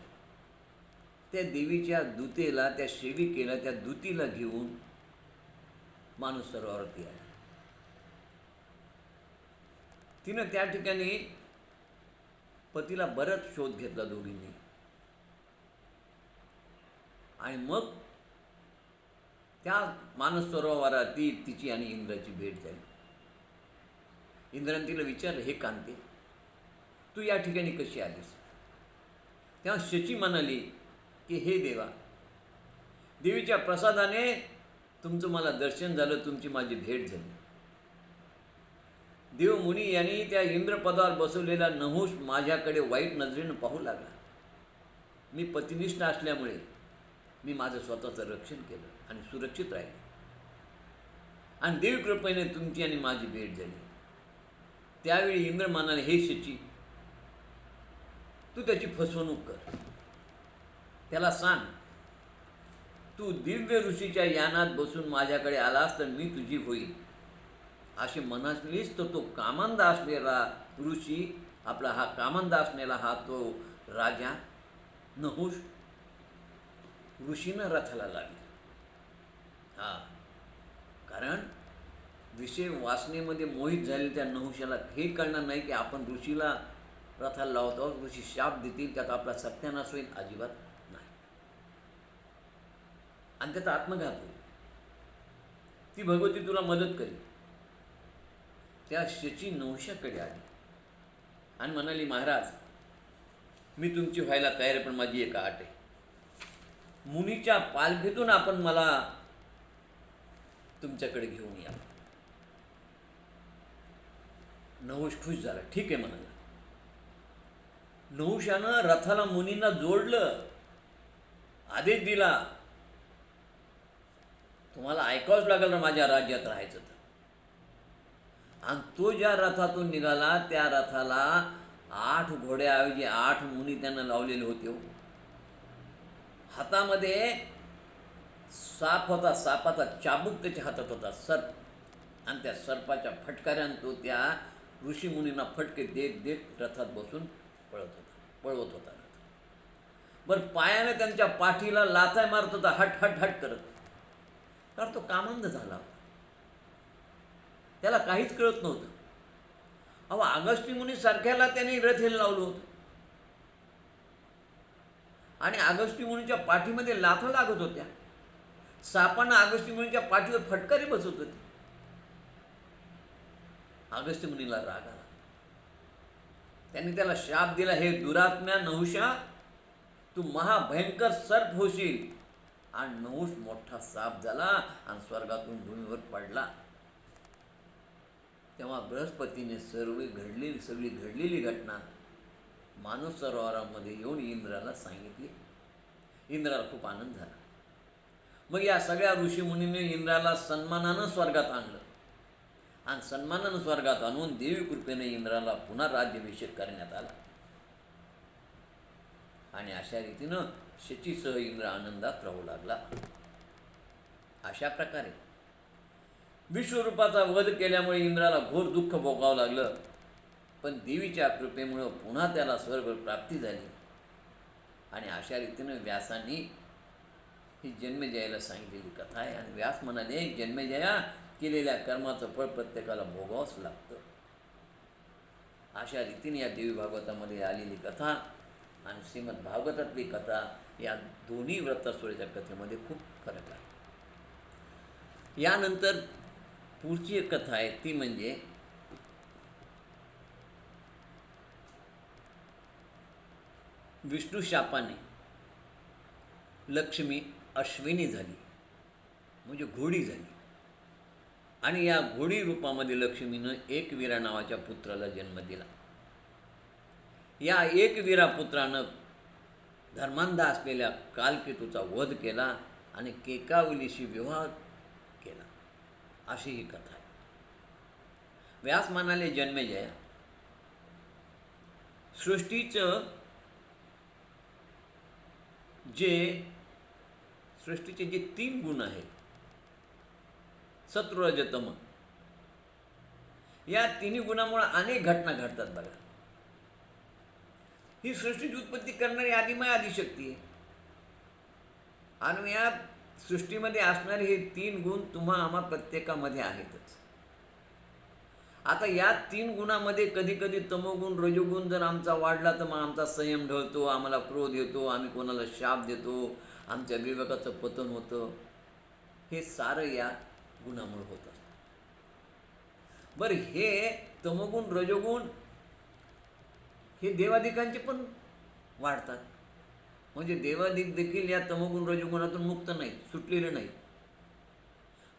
त्या देवीच्या दूतेला, त्या सेविकेला, त्या दूतीला घेऊन मानस सरोवरावरती आली. तिनं त्या ठिकाणी पतीला बराच शोध घेतला दोघींनी आणि मग त्या मानस सरोवरात तिची आणि इंद्राची भेट झाली. इंद्राने तिला विचारलं, हे कांते, तू या ठिकाणी कशी आलीस? तेव्हा शची म्हणाली की हे देवा, देवीच्या प्रसादाने तुमचं मला दर्शन झालं, तुमची माझी भेट झाली. देवमुनी यांनी त्या इंद्रपदावर बसवलेला नहुष माझ्याकडे वाईट नजरेनं पाहू लागला. मी पतिनिष्ठ असल्यामुळे मी माझं स्वतःचं रक्षण केलं आणि सुरक्षित राहिले आणि देवी कृपेने तुमची आणि माझी भेट झाली. त्यावेळी इंद्र म्हणाले, हे शची, तू त्याची फसवणूक कर. त्याला सांग, तू दिव्य ऋषीच्या यानात बसून माझ्याकडे आलास तर मी तुझी होईल. असे म्हणालीस तर तो कामांध असलेला ऋषी, आपला हा कामांध असलेला हा तो राजा नहुष ऋषीनं रथाला लागला. कारण विषय वासनेमध्ये मोहित झाले त्या नहुशाला हे कळणार नाही की आपण ऋषीला रथाला लावतो, ऋषी शाप देतील, त्यात आपला सत्यानाश होईल. अजिबात नाही. आणि त्याचा आत्मघात होईल. ती भगवती तुला मदत करेल. त्या शची नहुशाकडे आली आणि म्हणाली, महाराज, मी तुमची व्हायला तयार आहे, पण माझी एक अट आहे. मुनीच्या पालखीतून आपण मला तुमच्याकडे घेऊन या. नहुष खुश झाला. ठीक आहे म्हणाला. नहुशानं रथाला मुनींना जोडलं, आदेश दिला, तुम्हाला ऐकावंच लागेल माझ्या राज्यात राहायचं तर. आणि तो ज्या रथातून निघाला त्या रथाला 8 घोड्याऐवजी 8 मुनी त्यांना लावलेले होते. हातामध्ये साप होता, सापाचा चाबूक त्याच्या हातात होता, सर्प. आणि त्या सर्पाच्या फटकाऱ्यानं तो त्या ऋषीमुनींना फटके देत देत रथात बसून पळवत होता. बरं, पायाने त्यांच्या पाठीला लाथा मारत होता, हट हट हट करत. तर तो कामांध झाला होता. त्याला काहीच कळत नव्हतं. अगस्त्य मुनी सारख्याला त्यांनी रथेला लावलं होतं आणि अगस्त्य मुनीच्या पाठीमध्ये लाथा लागत होत्या. सापांना अगस्त्य मुनीच्या पाठीवर फटकारी बसत होती. अगस्त्य मुनीला राग आला. त्यांनी त्याला शाप दिला, हे दुरात्म्या नहुषा, तू महाभयंकर सर्प होशील. आणि नहुष मोठा साप झाला आणि स्वर्गातून भूमीवर पडला. तेव्हा बृहस्पतीने सगळी घडलेली घटना मानस सरोवरामध्ये येऊन इंद्राला सांगितली. इंद्राला खूप आनंद झाला. मग या सगळ्या ऋषीमुनीने इंद्राला सन्मानानं स्वर्गात आणलं आणि सन्मानानं स्वर्गात आणून देवी कृपेने इंद्राला पुन्हा राज्याभिषेक करण्यात आला. आणि अशा रीतीनं शचीसह इंद्र आनंदात राहू लागला. अशा प्रकारे विश्वरूपाचा वध केल्यामुळे इंद्राला घोर दुःख भोगावं लागलं, पण देवीच्या कृपेमुळं पुन्हा त्याला स्वर्ग प्राप्ती झाली. आणि अशा रीतीनं व्यासांनी ही जन्मेजयाला सांगितलेली कथा आहे. आणि व्यास म्हणाले, जन्मेजया, केलेल्या कर्माचं फळ प्रत्येकाला भोगावंच लागतं. अशा रीतीने या देवी भागवतामध्ये आलेली कथा आणि श्रीमद भागवतातली कथा या दोन्ही व्रतासुरेच्या कथेमध्ये खूप फरक आहे. यानंतर पुढची एक कथा आहे ती म्हणजे विष्णू शापाने लक्ष्मी अश्विनी झाली, म्हणजे घोडी झाली. आणि या घोडी रूपामध्ये लक्ष्मीनं एकवीरा नावाच्या पुत्राला जन्म दिला. या एकवीरा पुत्रानं धर्मांधा असलेल्या कालकेतूचा वध केला आणि केकावलीशी विवाह केला, अशी ही कथा आहे. व्यास म्हणाले, जन्मेजया, सृष्टीचे जे 3 गुण आहेत, सत्व रज तम, या 3 गुणामुळे अनेक घटना घडतात. बघा, ही सृष्टीची उत्पत्ती करणारी आदिमय आदिशक्ती आहे. आणि या सृष्टीमध्ये असणारे हे 3 गुण तुम्हा आम्हा प्रत्येकामध्ये आहेतच. आता या 3 गुणामध्ये कधी कधी तमोगुण रजोगुण जर आमचा वाढला तर मग आमचा संयम ढळतो, आम्हाला क्रोध येतो, आम्ही कोणाला शाप देतो, आमच्या विवेकाचं पतन होतं. हे सारं या गुणामुळे होत असतं. बरं, हे तमोगुण रजोगुण हे देवादिकांचे पण वाढतात. म्हणजे देवादिक देखील या तमोगुण रजोगुणातून मुक्त नाहीत, सुटलेले नाहीत.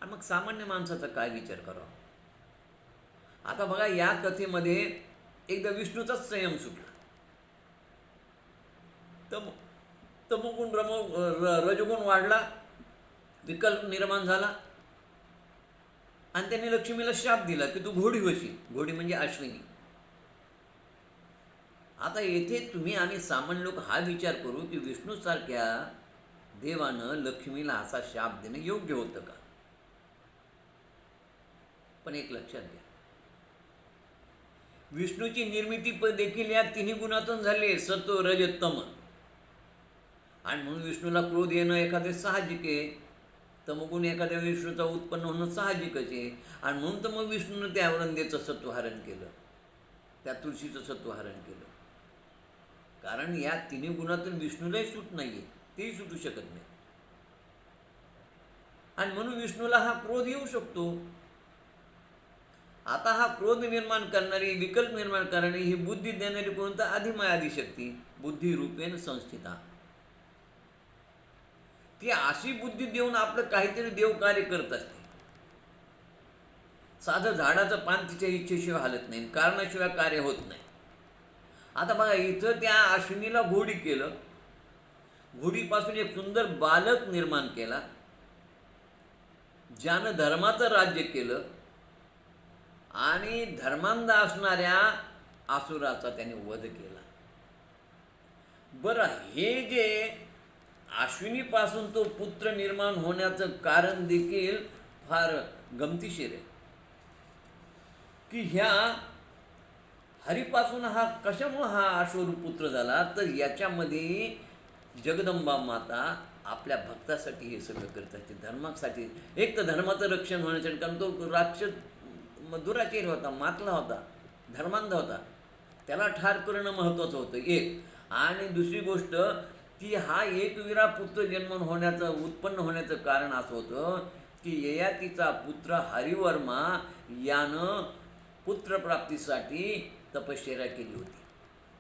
आणि मग सामान्य माणसाचा काय विचार करावा? आता बघा, या कथेमध्ये एकदा विष्णूचाच संयम सुटला, तमोगुण रजोगुण वाढला, विकल्प निर्माण झाला आणि त्यांनी लक्ष्मीला शाप दिला की तू घोडी होशील. घोडी म्हणजे अश्विनी. आता येथे तुम्ही आम्ही सामान्य लोक हा विचार करू की विष्णूसारख्या देवानं लक्ष्मीला असा शाप देणं योग्य होतं का? पण एक लक्षात घ्या, विष्णूची निर्मिती देखील या 3 गुणातून झाली आहे, सत्व रज तम. आणि म्हणून विष्णूला क्रोध येणं एखादे साहजिक आहे, तमगुण एखाद्या विष्णूचा उत्पन्न होणं साहजिकच आहे. आणि म्हणून तर मग विष्णूनं त्या वृंदेचं सत्वहरण केलं, त्या तुळशीचं सत्वहरण केलं. कारण या 3 गुणातून विष्णूलाही सूट नाही आहे, तेही सुटू शकत नाही. आणि म्हणून विष्णूला हा क्रोध येऊ शकतो. आता हा क्रोध निर्माण करणारी, विकल्प निर्माण करणारी, ही बुद्धी देणारी कोणता? आदिमय आदिशक्ती, बुद्धी रूपेण संस्थिता. ती अशी बुद्धी देऊन आपलं काहीतरी देवकार्य करत असते. साधं झाडाचं पान तिच्या इच्छेशिवाय हालत नाही, कारणाशिवाय कार्य होत नाही. आता बघा, इथं त्या अश्विनीला घोडी केलं, घोडीपासून एक सुंदर बालक निर्माण केला, ज्यानं धर्माचं राज्य केलं आणि धर्मांध असणाऱ्या असुराचा त्याने वध केला. बरं, हे जे अश्विनीपासून तो पुत्र निर्माण होण्याचं कारण देखील फार गमतीशीर आहे की ह्या हरीपासून हा कशामुळे हा अश्वरूप पुत्र झाला? तर याच्यामध्ये जगदंबा माता आपल्या भक्तासाठी हे सगळं करत असते, धर्मासाठी. एक तर धर्माचं रक्षण होण्यासाठी, कारण तो राक्षस दुराचारी होता, मातला होता, धर्मांध होता, त्याला ठार करणं महत्त्वाचं होतं एक. आणि दुसरी गोष्ट, की हा एकवीरा पुत्र जन्म उत्पन्न होण्याचं कारण असं होतं की ययातीचा पुत्र हरिवर्मा यानं पुत्रप्राप्तीसाठी तपश्चर्या केली होती.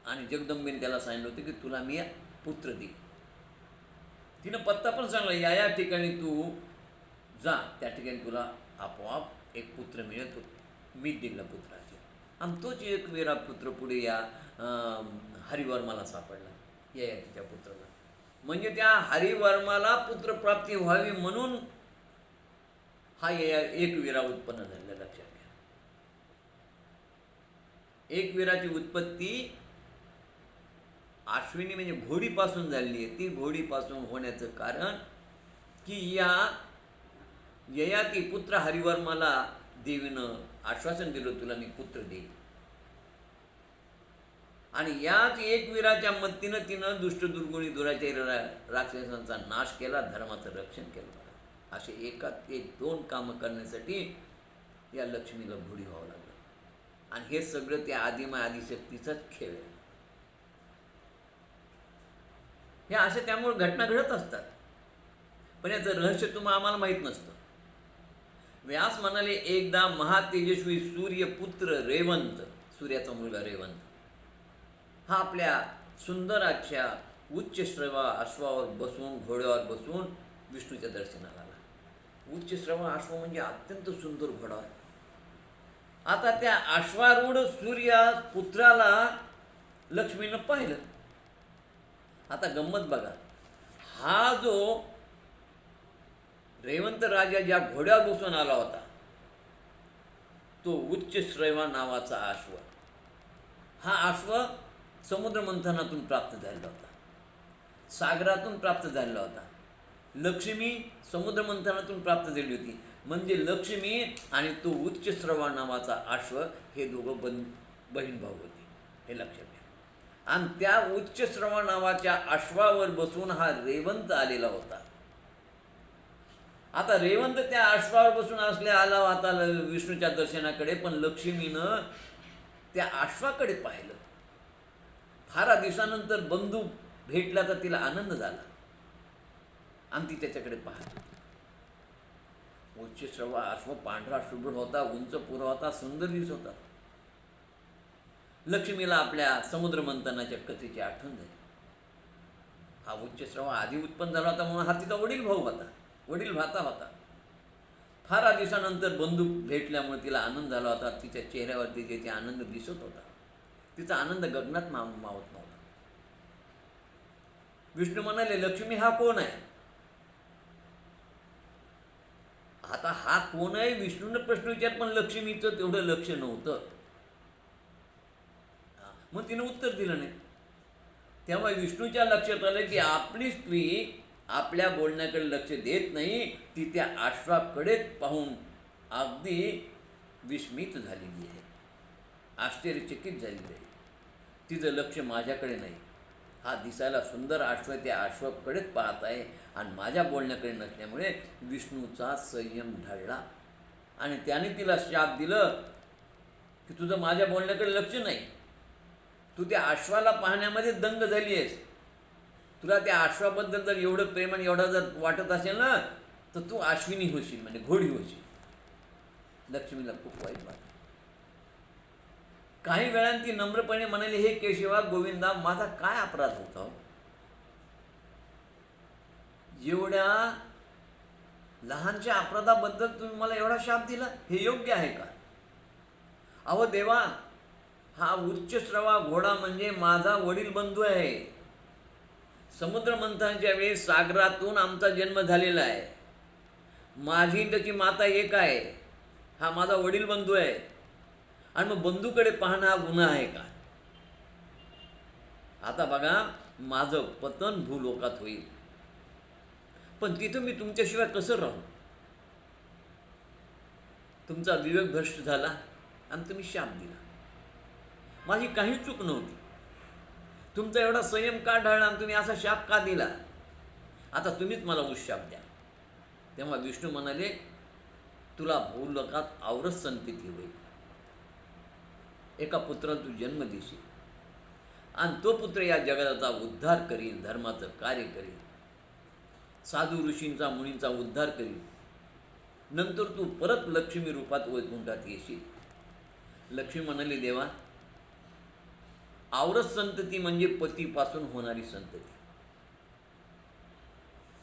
आणि जगदंबेने त्याला सांगितलं होतं की तुला मी पुत्र देईन. तिनं पत्ता पण सांगला, या ठिकाणी तू जा, त्या ठिकाणी तुला आपोआप एक पुत्र मिळेल, तो मी दिला पुत्राचे. आणि तोच एकवीरा पुत्र पुढे या हरिवर्माला सापडला, ययातीच्या पुत्राला. म्हणजे त्या हरिवर्माला पुत्रप्राप्ती व्हावी म्हणून हा एकवीरा उत्पन्न झालेला. लक्षात घ्या, एकवीराची उत्पत्ती अश्विनी म्हणजे घोडीपासून झालेली आहे. ती घोडीपासून होण्याचं कारण की या ययाती पुत्र हरिवर्माला देवीनं आश्वासन दिलं, तुला मी पुत्र देईन. आणि याच एकवीराच्या मदतीनं तिनं दुष्ट दुर्गुणी दुराचारी राक्षसांचा नाश केला, धर्माचं रक्षण केलं. असे एकात एक 2 कामं करण्यासाठी या लक्ष्मीला घोडी व्हावं लागलं. आणि हे सगळं त्या आदिमय आदिशक्तीचाच खेळ आहे. हे असे त्यामुळे घटना घडत असतात, पण याचं रहस्य तुम्हाला आम्हाला माहीत नसतं. व्यास म्हणाले, एकदा महातेजस्वी सूर्यपुत्र रेवंत, सूर्याचा मुलगा रेवंत, हा आपल्या सुंदराच्या उच्च श्रवा अश्वावर बसून, घोड्यावर बसून विष्णूच्या दर्शनाला आला. उच्च श्रवा अश्व म्हणजे अत्यंत सुंदर घोडा. आता त्या अश्वारूढ सूर्यपुत्राला लक्ष्मीनं पाहिलं. आता गंमत बघा, हा जो रेवंत राजा ज्या घोड्यावर बसून आला होता, तो उच्च श्रवा नावाचा अश्व. हा अश्व समुद्र मंथनातून प्राप्त झालेला होता, सागरातून प्राप्त झालेला होता. लक्ष्मी समुद्र मंथनातून प्राप्त झाली होती. म्हणजे लक्ष्मी आणि तो उच्च श्रवा नावाचा अश्व हे दोघं बहीण भाऊ होते, हे लक्षात घ्या. आणि त्या उच्च श्रवा नावाच्या अश्वावर बसून हा रेवंत आलेला होता. आता रेवंत त्या अश्वावर बसून आला आता विष्णूच्या दर्शनाकडे. पण लक्ष्मीनं त्या अश्वाकडे पाहिलं. फार दिवसानंतर बंधू भेटला तर तिला आनंद झाला आणि ती त्याच्याकडे पाहत. उच्च श्रवा अश्व पांढरा शुभ्र होता, उंच पुरा होता, सुंदर दिसत होता. लक्ष्मीला आपल्या समुद्र मंथनाच्या कथेची आठवण झाली. हा उच्च श्रवा आधी उत्पन्न झाला होता म्हणून हा तिचा वडील भाऊ होता, वडील भाता होता. फार दिवसानंतर बंधू भेटल्यामुळे तिला आनंद झाला होता. तिच्या चेहऱ्यावरती त्याचे आनंद दिसत होता. तिचा आनंद गगनात मावत नव्हता. विष्णू म्हणाले, लक्ष्मी हा कोण आहे? आता हा कोण आहे विष्णूनं प्रश्न विचार, पण लक्ष्मीचं तेवढं लक्ष नव्हतं. मग तिनं उत्तर दिलं नाही. तेव्हा विष्णूच्या लक्षात आलं की आपली स्त्री आपल्या बोलण्याकडे लक्ष देत नाही, ती त्या अश्वाकडेच पाहून अगदी विस्मित झालेली आहे, आश्चर्यचकित झालेली आहे. तिचं लक्ष माझ्याकडे नाही. हा दिसायला सुंदर अश्व त्या अश्वाकडेच पाहत आहे आणि माझ्या बोलण्याकडे नसल्यामुळे विष्णूचा संयम ढळला आणि त्याने तिला शाप दिलं की तुझं माझ्या बोलण्याकडे लक्ष नाही. तू त्या अश्वाला पाहण्यामध्ये दंग झाली आहेस. तुला त्या अश्वाबद्दल जर एवढं प्रेम आणि एवढं जर वाटत असेल ना, तर तू अश्विनी होशील, म्हणजे घोडी होशील. लक्ष्मीला खूप वाईट वाटलं. काही वेळांनी ती नम्रपणे म्हणाली, हे केशवा गोविंदा, माझा काय अपराध होता? एवढ्या लहानशा अपराधाबद्दल तुम्ही मला एवढा शाप दिला, हे योग्य आहे का? अहो देवा, हा उच्च श्रवा घोडा म्हणजे माझा वडील बंधू आहे. समुद्र मंथनाच्या वेळी सागरातून आमचा जन्म झालेला आहे. माझी त्याची माता एक आहे. हा माझा वडील बंधू आहे. आणि मग बंधूकडे पाहणं हा गुन्हा आहे का? आता बघा, माझं पतन भूलोकात होईल, पण तिथं मी तुमच्याशिवाय कसं राहू? तुमचा विवेक भ्रष्ट झाला आणि तुम्ही शाप दिला. माझी काही चूक नव्हती. तुमचा एवढा संयम का ढळला आणि तुम्ही असा शाप का दिला? आता तुम्हीच मला उशाप द्या. तेव्हा विष्णू म्हणाले, तुला भूलोकात औरस संतती होईल. एका पुत्राला तू जन्म देशील आणि तो पुत्र या जगाचा उद्धार करील, धर्माचं कार्य करील, साधू ऋषींचा मुनींचा उद्धार करील. नंतर तू परत लक्ष्मी रूपात वैकुंठात येशील. लक्ष्मी म्हणाली, देवा, औरस संतती म्हणजे पतीपासून होणारी संतती.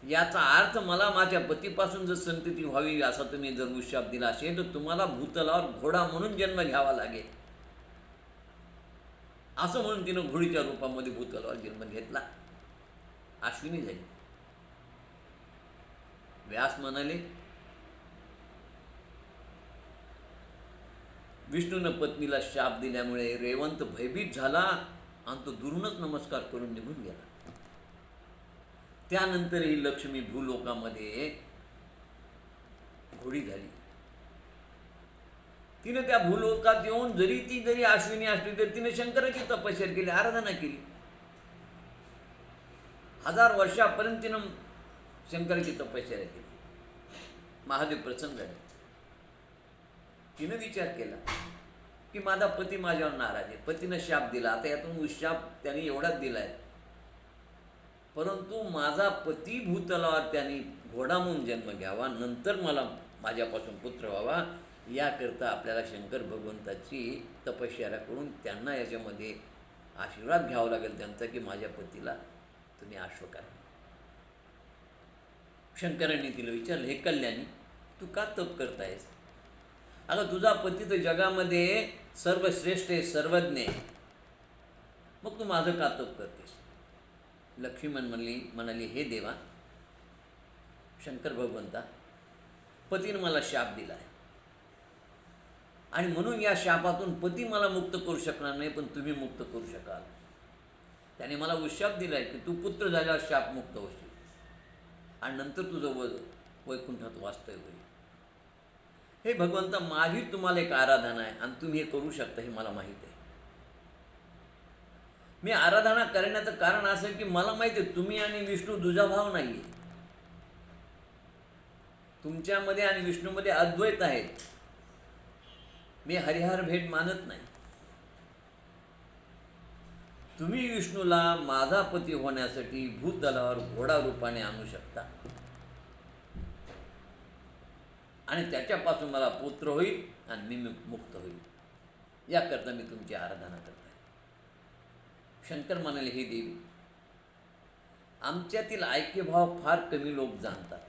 याचा अर्थ मला माझ्या पतीपासून जर संतती व्हावी असा तुम्ही जर उशाप दिला असेल, तर तुम्हाला भूतलावर घोडा म्हणून जन्म घ्यावा लागेल. असं म्हणून तिनं घोडीच्या रूपामध्ये भूतलावर जन्म घेतला, अश्विनी झाली. व्यास म्हणाले, विष्णूनं पत्नीला शाप दिल्यामुळे रेवंत भयभीत झाला आणि तो दुरूनच नमस्कार करून निघून गेला. त्यानंतर ही लक्ष्मी भूलोकामध्ये घोडी झाली. तिने त्या भूलोकात येऊन जरी अश्विनी असली तरी तिने शंकराची तपस्या केली, आराधना केली. 1000 वर्षापर्यंत तिनं शंकराची तपस्या केली. महादेव प्रसन्न झाले. तिनं विचार केला की माझा पती माझ्यावर नाराज आहे. पतीनं शाप दिला, आता यातून उशाप त्याने एवढाच दिलाय, परंतु माझा पती भूतलावर त्याने घोडा म्हणून जन्म घ्यावा, नंतर मला माझ्यापासून पुत्र व्हावा, याकरता आपल्याला शंकर भगवंताची तपश्चर्या करून त्यांना याच्यामध्ये आशीर्वाद घ्यावा लागेल त्यांचा, की माझ्या पतीला तुम्ही आश्व करा. शंकरांनी तिला विचारलं, हे कल्याणी, तू का तप करतायस? अगं तुझा पती तर जगामध्ये सर्वश्रेष्ठ आहे, सर्वज्ञ आहे, मग तू माझं का तप करतेस? लक्ष्मण म्हणाली, हे देवा, शंकर भगवंता, पतीनं मला शाप दिला आहे आणि म्हणून या शापातून पती मला मुक्त करू शकणार नाही, पण तुम्ही मुक्त करू शकाल. त्याने मला उशाप दिला आहे की तू पुत्र झाल्यावर शापमुक्त होशील आणि नंतर तुझं वैकुंठात वास्तव्य होईल. हे भगवंता, माझी तुम्हाला एक आराधना आहे आणि तुम्ही हे करू शकता, हे मला माहीत आहे. मी आराधना करण्याचं कारण असं आहे की मला माहिती आहे तुम्ही आणि विष्णू दुजाभाव नाही आहे. तुमच्यामध्ये आणि विष्णूमध्ये अद्वैत आहे. मी हरिहर भेद मानत नाही. तुम्ही विष्णूला माझा पती होण्यासाठी भूतदलावर घोडा रूपाने आणू शकता आणि त्याच्यापासून मला पुत्र होईल आणि मी मुक्त होईल. याकरता मी तुमची आराधना करते. शंकर म्हणाले, हे देवी, आमच्यातील ऐक्यभाव फार कमी लोक जाणतात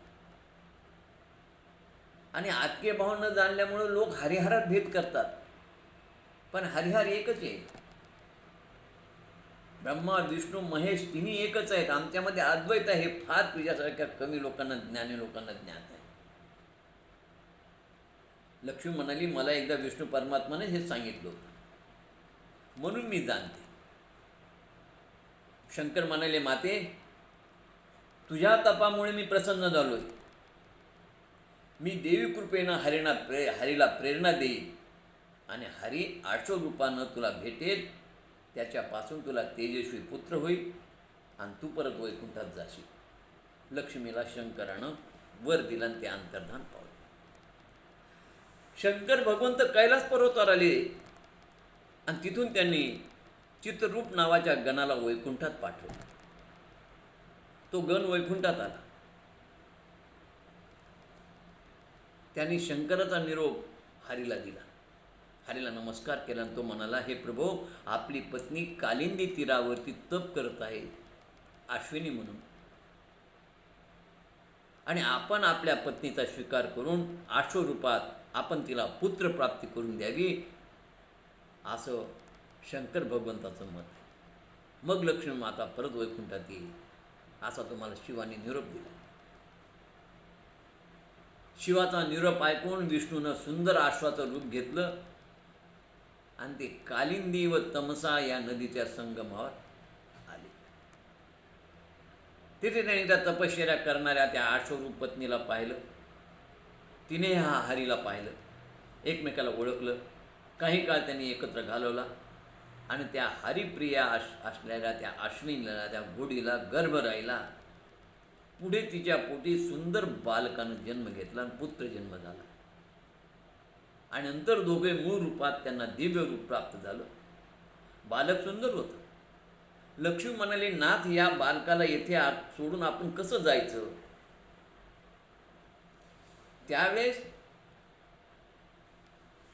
आणि ऐक्यभाव न जाणल्यामुळे लोक हरिहरात भेद करतात. पण हरिहर एकच आहे. ब्रह्मा, विष्णू, महेश तिन्ही एकच आहेत. आमच्यामध्ये अद्वैत आहे. हे फार तुझ्यासारख्या कमी लोकांना, ज्ञानी लोकांना ज्ञात आहे. लक्ष्मी म्हणाली, मला एकदा विष्णू परमात्माने हे सांगितलं होतं, म्हणून मी जाणते. शंकर म्हणाले, माते, तुझ्या तपामुळे मी प्रसन्न झालोय. मी देवी कृपेनं हरीला प्रेरणा देईन आणि हरी 800 रूपानं तुला भेटेल. त्याच्यापासून तुला तेजस्वी पुत्र होईल आणि तू परत वैकुंठात जाशील. लक्ष्मीला शंकरानं वर दिला आणि ते अंतर्धान पावलं. शंकर भगवंत कैलास पर्वतावर आले आणि तिथून त्यांनी चित्ररूप नावाच्या गणाला वैकुंठात पाठवलं. तो गण वैकुंठात आला. त्यांनी शंकराचा निरोप हरीला दिला. हरीला नमस्कार केला आणि तो म्हणाला, हे प्रभो, आपली पत्नी कालिंदी तीरावरती तप करत आहे अश्विनी म्हणून, आणि आपण आपल्या पत्नीचा स्वीकार करून 800 रूपात आपण तिला पुत्र प्राप्ती करून द्यावी, असं शंकर भगवंताचं मत आहे. मग लक्ष्मी माता परत वैकुंठात येईल, असा तुम्हाला शिवाने निरोप दिला. शिवाचा निरोप ऐकून विष्णूनं सुंदर अश्वाचं रूप घेतलं आणि ते कालिंदी व तमसा या नदीच्या संगमावर आले. तिथे त्यांनी त्या तपश्चर्या करणाऱ्या त्या 800 रूप पत्नीला पाहिलं. तिने हा हरीला पाहिलं, एकमेकाला ओळखलं. काही काळ त्यांनी एकत्र घालवला आणि त्या हरिप्रिया असलेल्या त्या अश्विनीला, त्या घोडीला गर्भ राहिला. पुढे तिच्या पोटी सुंदर बालकानं जन्म घेतला आणि पुत्र जन्म झाला आणि नंतर दोघे मूळ रूपात त्यांना दिव्य रूप प्राप्त झालं. बालक सुंदर होतं. लक्ष्मी म्हणाले, नाथ, या बालकाला येथे सोडून आपण कसं जायचं? त्यावेळेस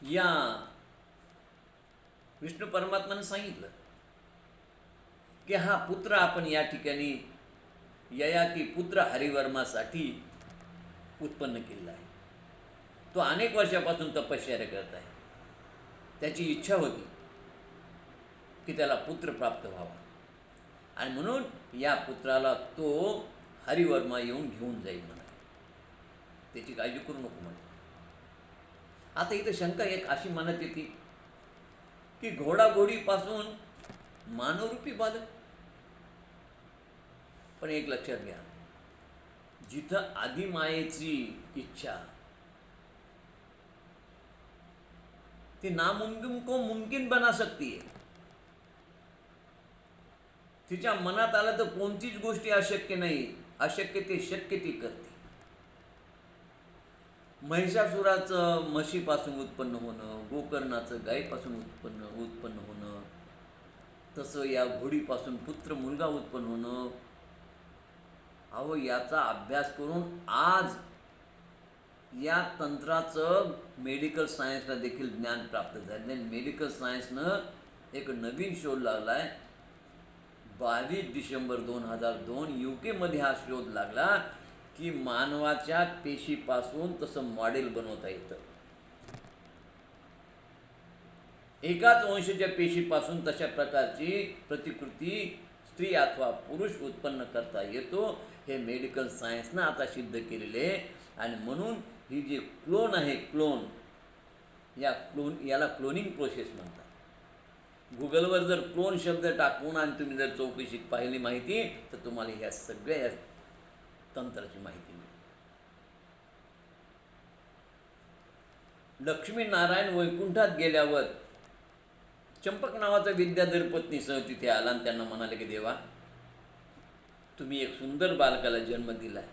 या विष्णू परमात्माने सांगितलं की हा पुत्र आपण या ठिकाणी ययाती पुत्र हरिवर्मासाठी उत्पन्न केलेला आहे. तो अनेक वर्षापासून तपश्चर्या करत आहे. त्याची इच्छा होती की त्याला पुत्र प्राप्त व्हावा आणि म्हणून या पुत्राला तो हरिवर्मा येऊन घेऊन जाईल म्हणाले. त्याची काळजी करू नको म्हणे. आता इथं शंका एक अशी म्हणत येते की घोडाघोडीपासून मानवरूपी बालक. पण एक लक्षात घ्या, जिथं आदिमायेची इच्छा ती नामुमकिन को मुमकिन बना सकती है. तिच्या मनात आलं तर कोणतीच गोष्टी अशक्य नाही. अशक्य ते शक्य ती करते. महिषासुराचं म्हशीपासून उत्पन्न होणं, गोकर्णाचं गायीपासून उत्पन्न होणं, तसं या घोडीपासून पुत्र मुलगा उत्पन्न होणं. अहो, याचा अभ्यास करून आज या तंत्राचं मेडिकल सायन्सला देखील ज्ञान प्राप्त झाले. मेडिकल सायन्सनं एक नवीन शोध लागला आहे. 22 डिसेंबर 2002 UK हा शोध लागला की मानवाच्या पेशीपासून तसं मॉडेल बनवता येतं. एकाच वंशाच्या पेशीपासून तशा प्रकारची प्रतिकृती स्त्री अथवा पुरुष उत्पन्न करता येतो. हे मेडिकल सायन्सनं आता सिद्ध केलेले आहे. आणि म्हणून ही जी क्लोन आहे, याला क्लोनिंग प्रोसेस म्हणतात. गुगलवर जर क्लोन शब्द टाकून आणि तुम्ही जर चौकशी पाहिली माहिती तर तुम्हाला ह्या सगळ्या तंत्राची माहिती मिळेल. लक्ष्मीनारायण वैकुंठात गेल्यावर चंपक नावाचा विद्याधर पत्नीसह तिथे आला आणि त्यांना म्हणाले की देवा, तुम्ही एक सुंदर बालकाला जन्म दिलाय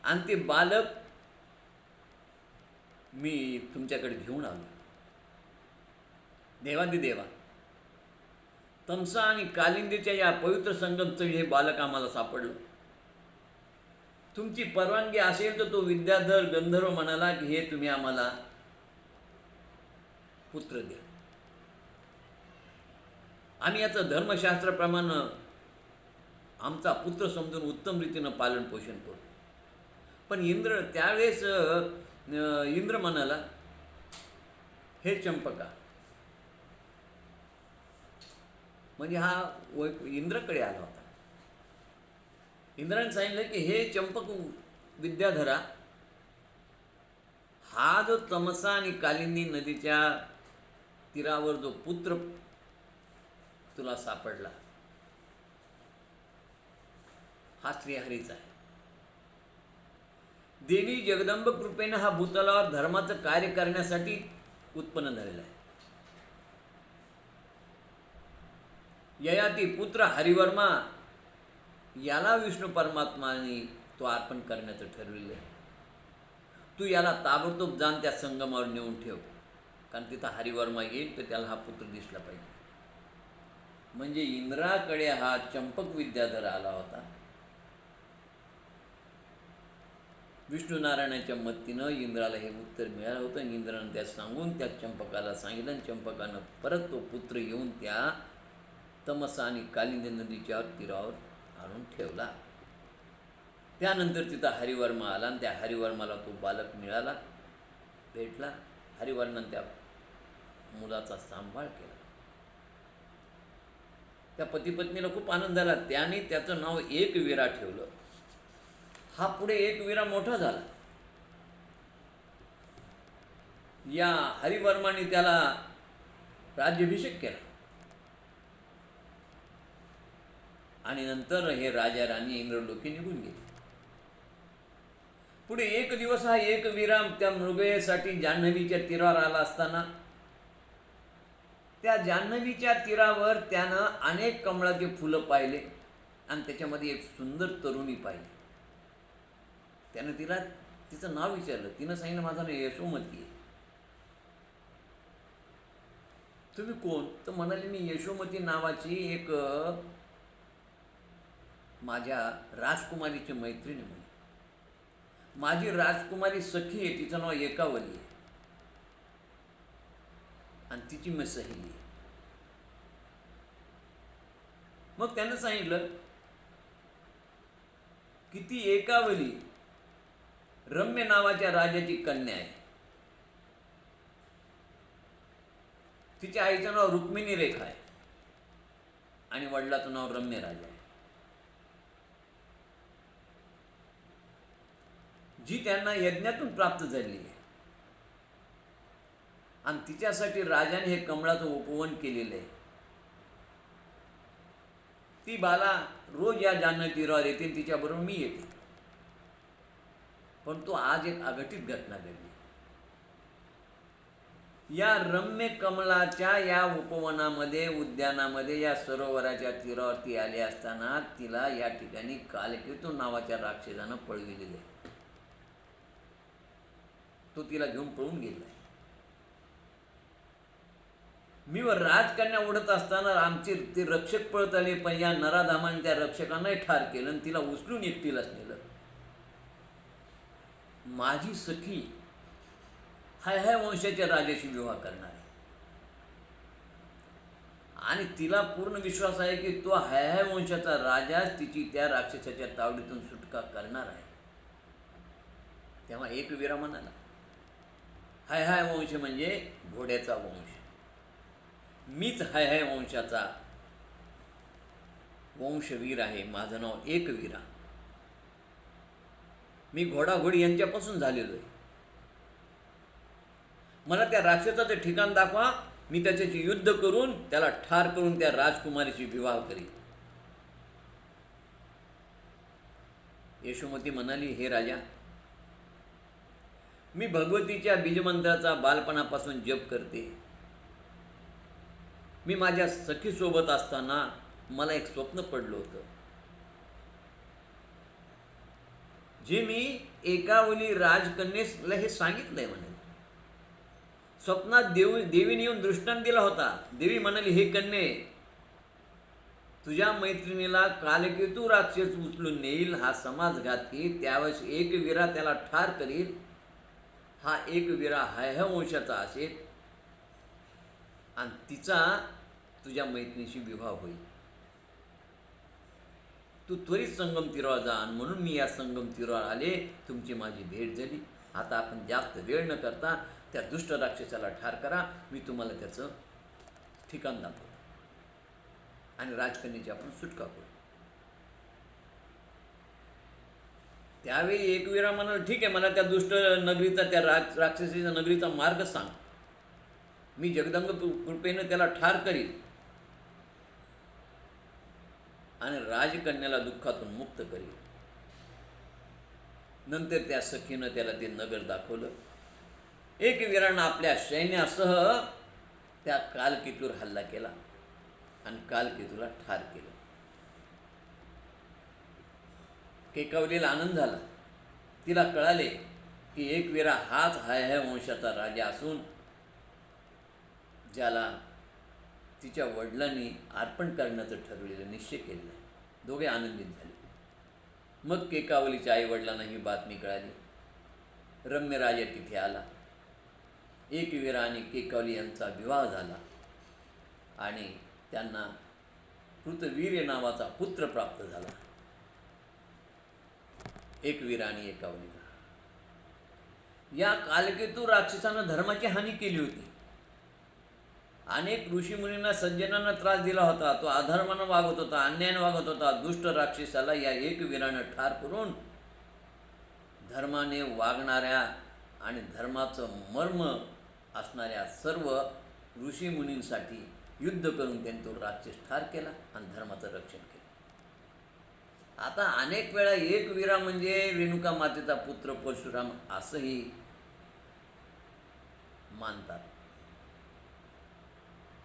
आणि ते बालक मी तुमच्याकडे घेऊन आलो. देवा, तमसा आणि कालिंदीच्या या पवित्र संगमचं हे बालक आम्हाला सापडलं. तुमची परवानगी असेल तर तो विद्याधर गंधर्व म्हणाला की हे तुम्ही आम्हाला पुत्र द्या. आम्ही याचं धर्मशास्त्राप्रमाणे आमचा पुत्र समजून उत्तम रीतीनं पालन पोषण करू. पण त्यावेळेस इंद्र म्हणाला, हे चंपका, म्हणजे हा इंद्राकडे आला होता. इंद्राने सांगितलं की हे चंपक विद्याधरा, हा जो तमसा आणि कालिंदी नदीच्या तीरावर जो पुत्र तुला सापडला हा श्रीहरीचा आहे. देवी जगदंब कृपेने हा भूतलावर धर्माचं कार्य करण्यासाठी उत्पन्न झालेला आहे. ययाती पुत्र हरिवर्मा याला विष्णू परमात्माने तो अर्पण करण्याचं ठरविलं आहे. तू याला ताबडतोब जाण त्या संगमावर नेऊन ठेव, कारण तिथं हरिवर्मा येईल तर त्याला हा पुत्र दिसला पाहिजे. म्हणजे इंद्राकडे हा चंपक विद्याधर आला होता. विष्णू नारायणाच्या मदतीनं इंद्राला हे उत्तर मिळालं होतं. इंद्रानं त्या सांगून त्या चंपकाला सांगितलं आणि चंपकानं परत तो पुत्र येऊन त्या तमसा आणि कालिंदी नदीच्या तीरावर आणून ठेवला. त्यानंतर तिथं हरिवर्मा आला आणि त्या हरिवर्माला तो बालक मिळाला, भेटला. हरिवर्मानं त्या मुलाचा सांभाळ केला. त्या पतीपत्नीला खूप आनंद झाला. त्याने त्याचं नाव एकवीरा ठेवलं. हा पुढे एकवीरा मोठा झाला. या हरिवर्माने त्याला राज्याभिषेक केला आणि नंतर हे राजा राणी इंद्रलोकी निघून गेले. पुढे एक दिवस हा एकवीरा त्या मृगयेसाठी जान्हवीच्या तीरावर आला असताना त्या जान्हवीच्या तीरावर त्यानं अनेक कमळाचे फुलं पाहिले आणि त्याच्यामध्ये एक सुंदर तरुणी पाहिली. त्यानं तिचं नाव विचारलं. तिनं सांगितलं, माझं नाव यशोमती आहे. तुम्ही कोण? तर म्हणाले, मी यशोमती नावाची एक माझ्या राजकुमारीची मैत्रिणी म्हणे. माझी राजकुमारी सखी आहे, तिचं नाव एकावली आहे आणि तिची मी सहेली आहे. मग त्यानं सांगितलं की ती एकावली रम्य नावाच्या राजाची कन्या आहे. तिच्या आईचं नाव रुक्मिणी रेखा आहे आणि वडिलाचं नाव रम्य राजा आहे. जी त्यांना यज्ञातून प्राप्त झाली आहे आणि तिच्यासाठी राजाने हे कमळाचं उपवन केलेलं आहे. ती बाला रोज या जान्हवी तीरावर येते, तिच्याबरोबर मी येते. पण तो आज एक अघटित घटना घडली. या रम्य कमळाच्या या उपवनामध्ये, उद्यानामध्ये, या सरोवराच्या तीरावरती आले असताना तिला या ठिकाणी कालकेतू नावाच्या राक्षसानं पळविलेले आहे. तो तिला घेऊन पळून गेलाय. मी वर राजकन्या उडत असताना आमचे ते रक्षक पळत आले, पण या नराधामाने त्या रक्षकांनाही ठार केलं आणि तिला उचलून एकटीलाच नेलं. माझी सखी हय वंशाच्या राजाशी विवाह करणार आहे आणि तिला पूर्ण विश्वास आहे की तो हय वंशाचा राजाच तिची त्या राक्षसाच्या तावडीतून सुटका करणार आहे. तेव्हा एक वीरा म्हणाला, हय वंश म्हणजे घोड्याचा वंश, मीच हय वंशाचा वंशवीर आहे, माझं नाव एकवीरा, मी घोडाघोडी यांच्यापासून झालेलो आहे. मला त्या राक्षसाचं ठिकाण दाखवा, मी त्याच्याशी युद्ध करून त्याला ठार करून त्या राजकुमारीशी विवाह करीन. यशोमती म्हणाली, हे राजा, मी भगवतीच्या बीजमंत्राचा बालपणापासून जप करते. मी माझ्या सखीसोबत असताना मला एक स्वप्न पडलं होतं, जे मी एकावली राजकन्येला हे सांगितलंय म्हणे. स्वप्नात देवीने येऊन दृष्टांत दिला होता. देवी म्हणाली, हे कन्ये, तुझ्या मैत्रिणीला कालकेतू राक्षस उचलून नेईल, हा समाजघातकी, त्यावेळेस एकवीरा त्याला ठार करील. हा एकवीरा हय वंशाचा असेल आणि तिचा तुझ्या मैत्रिणीशी विवाह होईल. तू त्वरित संगम तीरावर जा. आणि म्हणून मी या संगम तीरावर आले, तुमची माझी भेट झाली. आता आपण जास्त वेळ न करता त्या दुष्ट राक्षसाला ठार करा, मी तुम्हाला त्याचं ठिकाण दाखवतो आणि राजकन्येची आपण सुटका करू. त्यावेळी एकवीरा म्हणाला, ठीक आहे, मला त्या दुष्ट नगरीचा, त्या राक्षसीच्या नगरीचा मार्ग सांग, मी जगदंब कृपेने त्याला ठार करील आणि राजकन्याला दुःखातून मुक्त करील. नंतर त्या सखीनं त्याला ते नगर दाखवलं. एकवीरानं आपल्या सैन्यासह त्या कालकेतूर हल्ला केला आणि कालकेतूला ठार केलं. केकवलीला आनंद झाला. तिला कळाले की एकवीरा हाच हय वंशाचा राजा असून ज्याला तिच्या वडिलांनी अर्पण करण्याचं ठरवलेलं, निश्चय केलेलं आहे. दोघे आनंदित झाले. मग केकावलीच्या आईवडिलांना ही बातमी कळाली. रम्यराजा तिथे आला. एकवीरा आणि केकावली यांचा विवाह झाला आणि त्यांना कृतवीर्य नावाचा पुत्र प्राप्त झाला, एकवीरा आणि एकावलीला. या कालकेतू राक्षसानं धर्माची हानी केली होती. अनेक ऋषीमुनींना, सज्जनांना त्रास दिला होता. तो अधर्मानं वागत होता, अन्यायानं वागत होता. दुष्ट राक्षसाला या एकवीरानं ठार करून धर्माने वागणाऱ्या आणि धर्माचं मर्म असणाऱ्या सर्व ऋषीमुनींसाठी युद्ध करून त्यांनी तो राक्षस ठार केला आणि धर्माचं रक्षण केलं. आता अनेक वेळा एकवीरा म्हणजे रेणुका मातेचा पुत्र परशुराम असंही मानतात.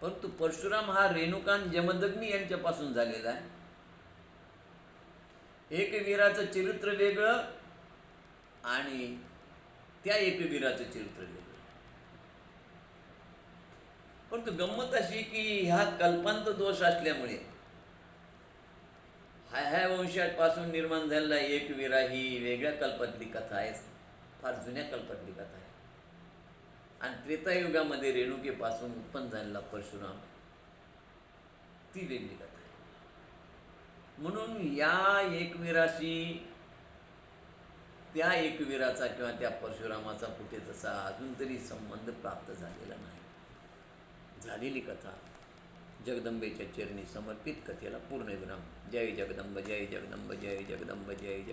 परंतु परशुराम हा रेणुका जमदग्नी यांच्यापासून झालेला आहे. एकवीराचं चरित्र वेगळं आणि त्या एकवीराचं चरित्र वेगळं. परंतु गंमत अशी की ह्या कल्पांत दोष असल्यामुळे हय वंशापासून निर्माण झालेला एकवीरा ही वेगळ्या कल्पातली कथा आहे, फार जुन्या कल्पातली कथा आहे. आणि त्रेतायुगामध्ये रेणुकेपासून उत्पन्न झालेला परशुराम ती वेगळी कथा आहे. म्हणून या एकवीराशी त्या एकवीराचा किंवा त्या परशुरामाचा कुठे तसा अजून तरी संबंध प्राप्त झालेला नाही. झालेली कथा जगदंबेच्या चरणी समर्पित कथेला पूर्णविराम. जय जगदंब, जय जगदंब, जय जगदंब, जय जगदंब.